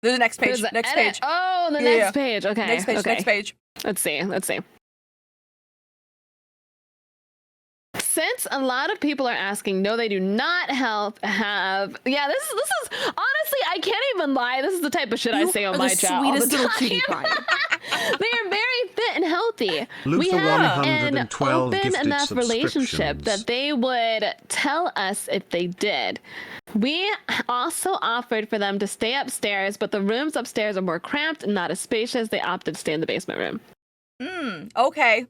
There's the next page. Next page. Oh, the next page. Okay. Next page. Okay. Next page. Let's see. Since a lot of people are asking, no, they do not have. Yeah, this is honestly, I can't even lie. This is the type of shit I say on my chat all the time. They are very fit and healthy. We have an open enough relationship that they would tell us if they did. We also offered for them to stay upstairs, but the rooms upstairs are more cramped and not as spacious. They opted to stay in the basement room. Okay.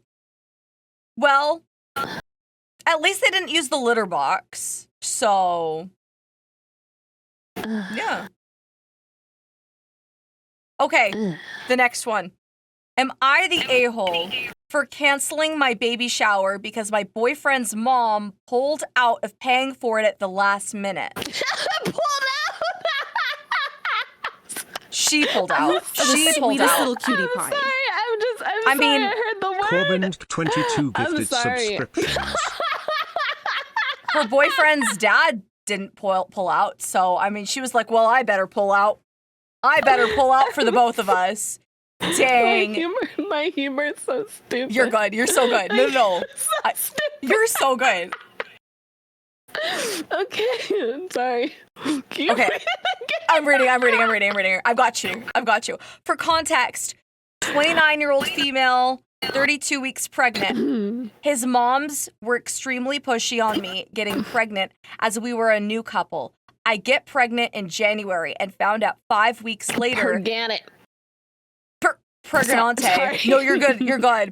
Well, At least they didn't use the litter box. So, yeah. Okay, the next one. Am I the a-hole for canceling my baby shower because my boyfriend's mom pulled out of paying for it at the last minute? Pulled out. She pulled out. She pulled Sweetest out. little cutie pie. Sorry, I'm sorry. I heard the word. Corbin 22 I'm gifted sorry. subscriptions. Her boyfriend's dad didn't pull out, so I mean, she was like, "Well, I better pull out. I better pull out for the both of us." Dang. My humor is so stupid. You're good. You're so good. No. You're so good. Okay, I'm sorry. Okay. I'm reading. I've got you. For context, 29-year-old female, 32 weeks pregnant. His moms were extremely pushy on me getting pregnant as we were a new couple. I get pregnant in January and found out 5 weeks later. Organic. Pregnante. Sorry. No, you're good.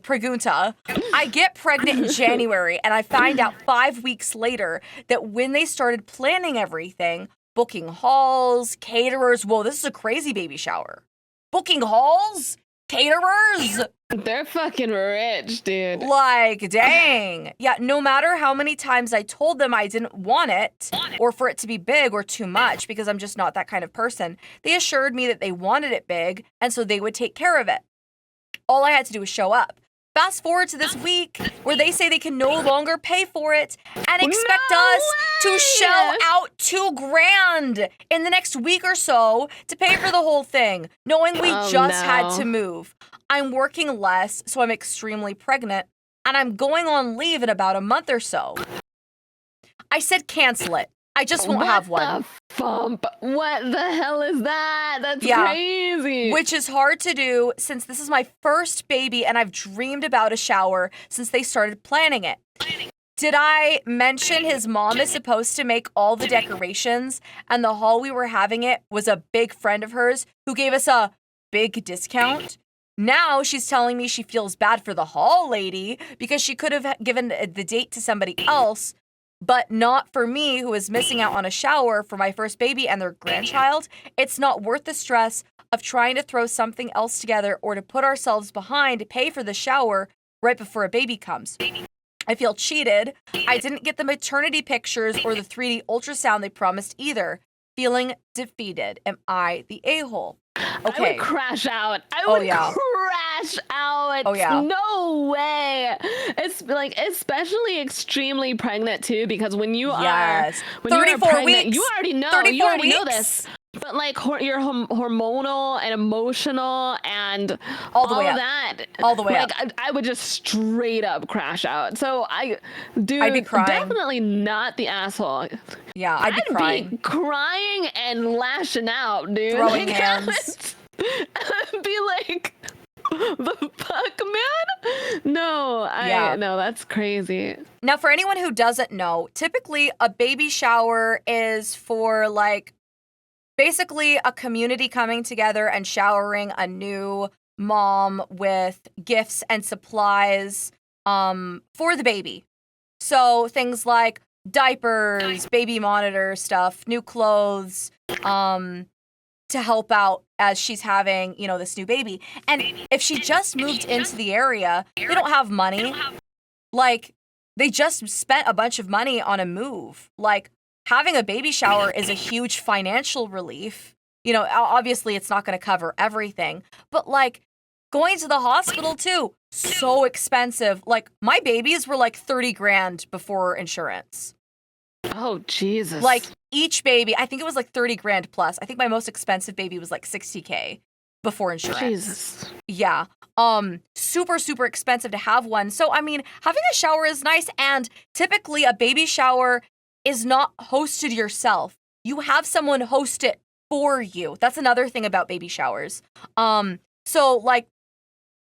Pregunta. I get pregnant in January and I find out 5 weeks later that when they started planning everything, booking halls, caterers. Whoa, this is a crazy baby shower. Booking halls, caterers. They're fucking rich, dude. Like, dang. Yeah, no matter how many times I told them I didn't want it or for it to be big or too much because I'm just not that kind of person, they assured me that they wanted it big and so they would take care of it. All I had to do was show up. Fast forward to this week where they say they can no longer pay for it and expect us to shell out $2,000 in the next week or so to pay for the whole thing, knowing we just had to move. I'm working less, so I'm extremely pregnant, and I'm going on leave in about a month or so. I said cancel it. I just won't have one. What the hell is that? That's crazy. Which is hard to do since this is my first baby and I've dreamed about a shower since they started planning it. Did I mention his mom is supposed to make all the decorations and the hall we were having it was a big friend of hers who gave us a big discount? Now she's telling me she feels bad for the hall lady because she could have given the date to somebody else, but not for me who is missing out on a shower for my first baby and their grandchild. It's not worth the stress of trying to throw something else together or to put ourselves behind to pay for the shower right before a baby comes. I feel cheated. I didn't get the maternity pictures or the 3D ultrasound they promised either. Feeling defeated. Am I the a-hole? Okay. I would crash out. I would crash out. Oh, yeah. No way. It's like, especially extremely pregnant too, because when you are, when 34 you are pregnant, weeks. you already know. 34 You already know weeks. this. But like you're hormonal and emotional and all the way of up. that. All the way like, up. I would just straight up crash out. So I'd be crying. definitely not the asshole. Yeah, I'd be crying. Be crying and lashing out, dude. Throwing hands. I'd be like, the fuck, man? No, no, that's crazy. Now, for anyone who doesn't know, typically a baby shower is for like basically a community coming together and showering a new mom with gifts and supplies for the baby. So things like diapers, baby monitor stuff, new clothes, to help out as she's having, you know, this new baby. And if she just moved into the area, they don't have money. Like, they just spent a bunch of money on a move. Like, having a baby shower is a huge financial relief. You know, obviously it's not going to cover everything, but like going to the hospital too, so expensive. Like my babies were like 30 grand before insurance. Oh, Jesus. Like each baby, I think it was like 30 grand plus. I think my most expensive baby was like 60K before insurance. Jesus. Yeah. Super, super expensive to have one. So, I mean, having a shower is nice. And typically a baby shower is not hosted yourself. You have someone host it for you. That's another thing about baby showers. So like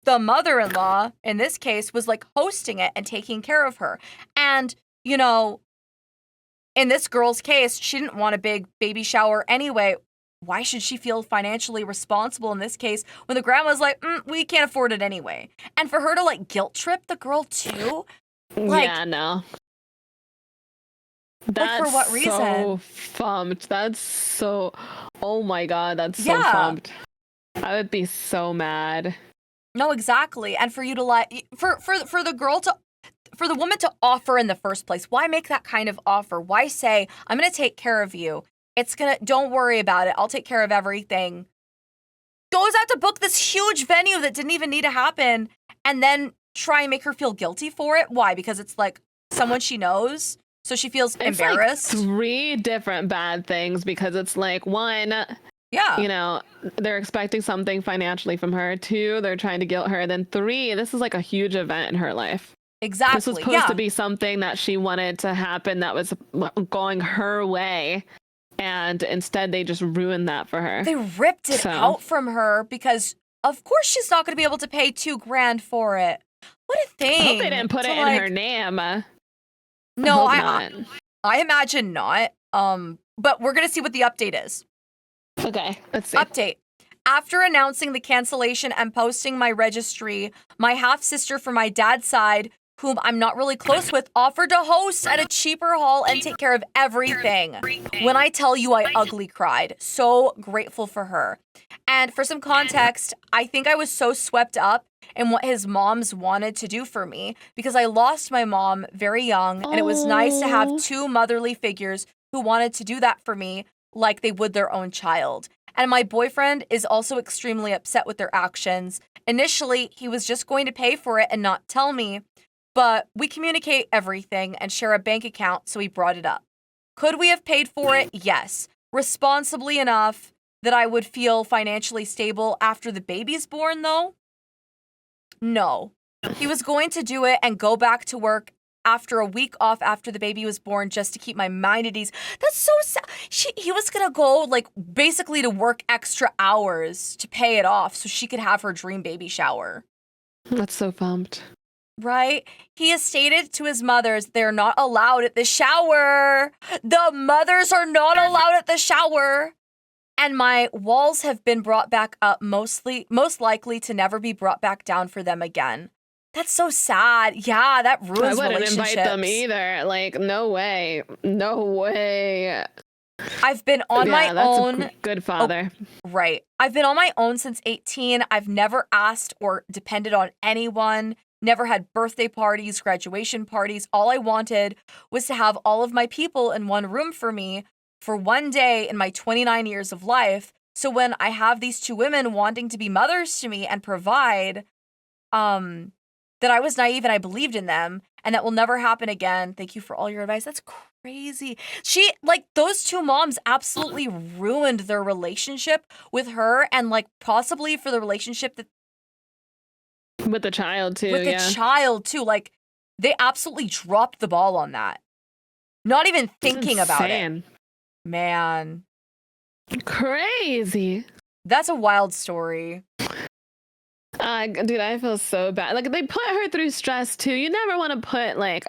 the mother-in-law in this case was like hosting it and taking care of her. And, you know, in this girl's case, she didn't want a big baby shower anyway. Why should she feel financially responsible in this case when the grandma's like, we can't afford it anyway? And for her to like guilt trip the girl too? Like, yeah, no. That's for what reason? so fumped. That's so. Oh my god, that's so Yeah. fumped. I would be so mad. No, exactly. And for you to for the girl to for the woman to offer in the first place, why make that kind of offer? Why say, I'm going to take care of you. Don't worry about it. I'll take care of everything. Goes out to book this huge venue that didn't even need to happen and then try and make her feel guilty for it. Why? Because it's like someone she knows. So she feels embarrassed. Like 3 different bad things because it's like, 1, yeah, you know, they're expecting something financially from her. 2, they're trying to guilt her. Then 3, this is like a huge event in her life. exactly. This was supposed to be something that she wanted to happen that was going her way. And instead they just ruined that for her. They ripped it out from her because of course she's not going to be able to pay $2,000 for it. What a thing. I hope they didn't put it in her name. No, I imagine not. But we're going to see what the update is. Okay, let's see. Update. After announcing the cancellation and posting my registry, my half-sister from my dad's side, whom I'm not really close with, offered to host at a cheaper hall and take care of everything. When I tell you I ugly cried. So grateful for her. And for some context, I think I was so swept up in what his moms wanted to do for me because I lost my mom very young, and it was nice to have 2 motherly figures who wanted to do that for me like they would their own child. And my boyfriend is also extremely upset with their actions. Initially, he was just going to pay for it and not tell me, but we communicate everything and share a bank account, so he brought it up. Could we have paid for it? Yes. Responsibly enough that I would feel financially stable after the baby's born, though? No. He was going to do it and go back to work after a week off after the baby was born just to keep my mind at ease. That's so sad. He was going to go, like, basically to work extra hours to pay it off so she could have her dream baby shower. That's so pumped. Right? He has stated to his mothers they're not allowed at the shower. The mothers are not allowed at the shower. And my walls have been brought back up, most likely to never be brought back down for them again. That's so sad. Yeah, that ruins relationships. I wouldn't invite them either. Like, no way. No way. I've been on my own. Good father. Oh, right. I've been on my own since 18. I've never asked or depended on anyone. Never had birthday parties, graduation parties. All I wanted was to have all of my people in one room for me for one day in my 29 years of life. So when I have these 2 women wanting to be mothers to me and provide, that I was naive and I believed in them, and that will never happen again. Thank you for all your advice. That's crazy. Those 2 moms absolutely ruined their relationship with her, and like possibly for the relationship that with the child too. Like, they absolutely dropped the ball on that. Not even thinking about it. Man. Crazy. That's a wild story. Dude, I feel so bad. Like, they put her through stress too. You never want to put like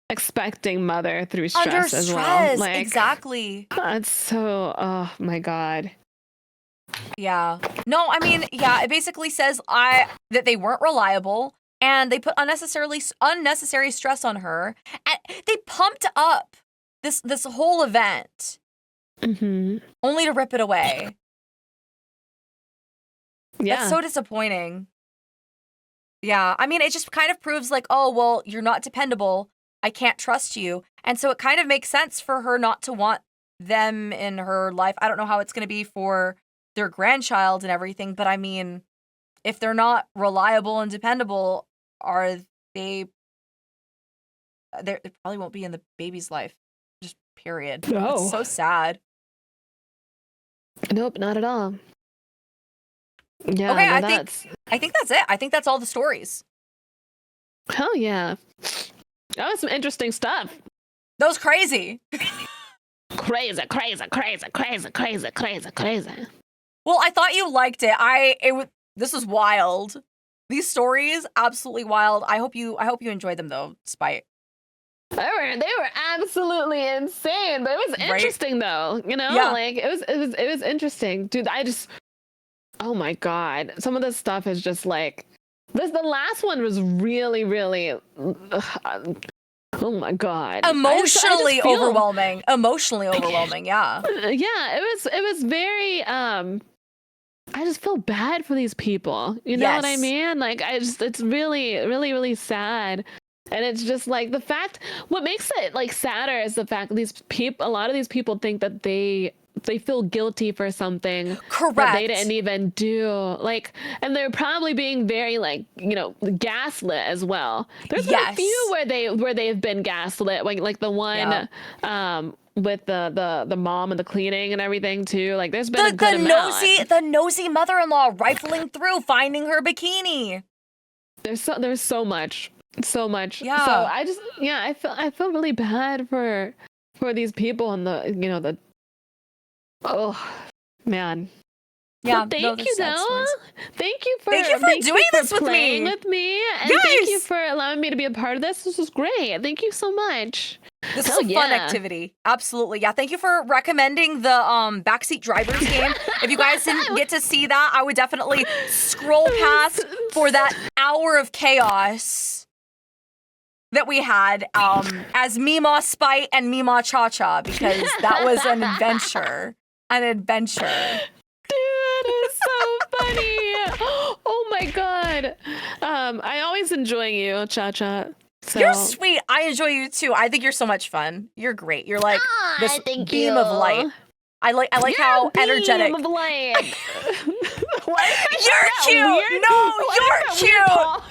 expecting mother through stress under as stress, well. Like, exactly. That's so. Oh my god. Yeah. No, I mean, yeah. It basically says that they weren't reliable and they put unnecessary stress on her. And they pumped up this whole event, only to rip it away. Yeah. That's so disappointing. Yeah. I mean, it just kind of proves like, oh, well, you're not dependable. I can't trust you. And so it kind of makes sense for her not to want them in her life. I don't know how it's going to be for their grandchild and everything, but I mean, if they're not reliable and dependable, they probably won't be in the baby's life. Just period. No. It's so sad. Nope, not at all. Yeah, okay, I think that's it. I think that's all the stories. Hell yeah. That was some interesting stuff. That was crazy. Crazy. Well, I thought you liked it. This was wild. These stories, absolutely wild. I hope you enjoyed them though, despite. They were absolutely insane, but it was interesting though. You know, yeah. Like it was interesting, dude. Oh my god, some of this stuff is just like this. The last one was really, really. Oh my god. Emotionally I just feel- overwhelming. Emotionally overwhelming, yeah. Yeah, it was very I just feel bad for these people. You know what I Yes. mean? Like it's really, really, really sad. And it's just like what makes it like sadder is the fact that a lot of these people think that they feel guilty for something Correct. that they didn't even do. Like, and they're probably being very like, gaslit as well. There's been a few where they've been gaslit, like the one with the mom and the cleaning and everything too. Like there's been a good amount. The nosy mother-in-law rifling through, finding her bikini. There's so much. Yeah. So I feel really bad for these people and the oh man. Yeah. But thank you though. Thank you for doing this with playing me. with me. And Yes. thank you for allowing me to be a part of this. This was great. Thank you so much. This is a fun activity. Absolutely. Yeah. Thank you for recommending the backseat drivers game. If you guys didn't get to see that, I would definitely scroll past for that hour of chaos that we had as Mima Spite and Mima ChaCha, because that was an adventure. Dude, it's so funny. Oh my god. I always enjoy you, ChaCha. So. You're sweet. I enjoy you too. I think you're so much fun. You're great. You're like this beam of light. I like how energetic. Beam of light. You're cute. No, you're cute.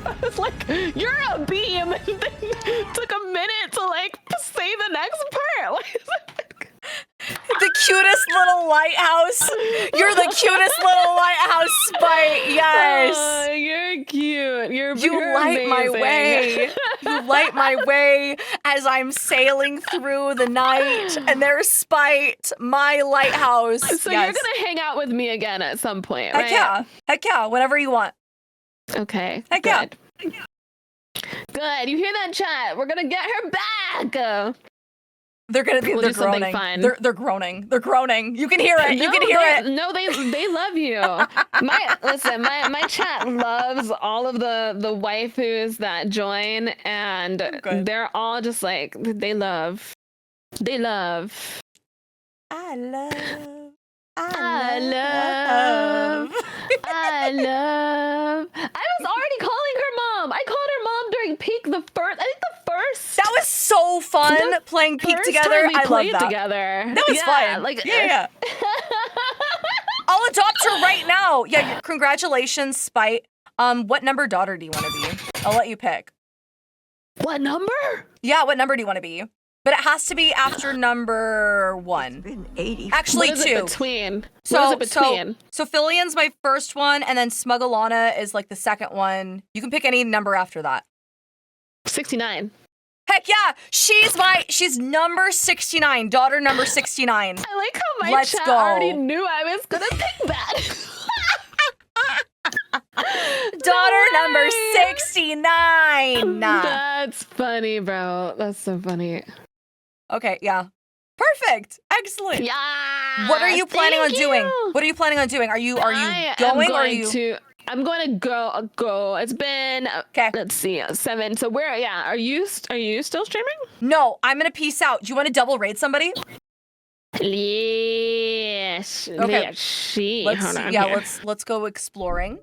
I was like, you're a beam. And then it took a minute to like say the next part. The cutest little lighthouse. You're the cutest little lighthouse, Spite. Yes. Oh, you're cute. You're light my amazing. way. You light my way as I'm sailing through the night. And there's Spite, my lighthouse. So you're gonna hang out with me again at some point, right? Heck yeah. Whenever you want. Okay. Heck yeah. Good. You hear that, chat? We're gonna get her back. They're gonna be. They're groaning. They're groaning. They're groaning. You can hear it. You can hear it. No, they love you. My chat loves all of the waifus that join, and they're all just like they love. I was already calling her mom. I called her mom during peak. The first. That was so fun playing peak together. I love that. Together. That was fun. Like yeah. I'll adopt her right now. Yeah. Congratulations, Spite. What number daughter do you want to be? I'll let you pick. What number? Yeah. What number do you want to be? But it has to be after number 1. Actually, what is 2. It between? What is it between? So Filian's my first one, and then Smugalana is like the second one. You can pick any number after that. 69. Heck yeah! She's number 69. Daughter number 69. I like how my chat already knew I was gonna pick that. Daughter number 69. That's funny, bro. That's so funny. Okay, yeah. Perfect. Excellent. Yeah. What are you planning on doing? What are you planning on doing? Are you going or are you I'm going to go. It's been let's see, 7. So are you still streaming? No, I'm going to peace out. Do you want to double raid somebody? Yes. Okay. Let's see. Let's go exploring.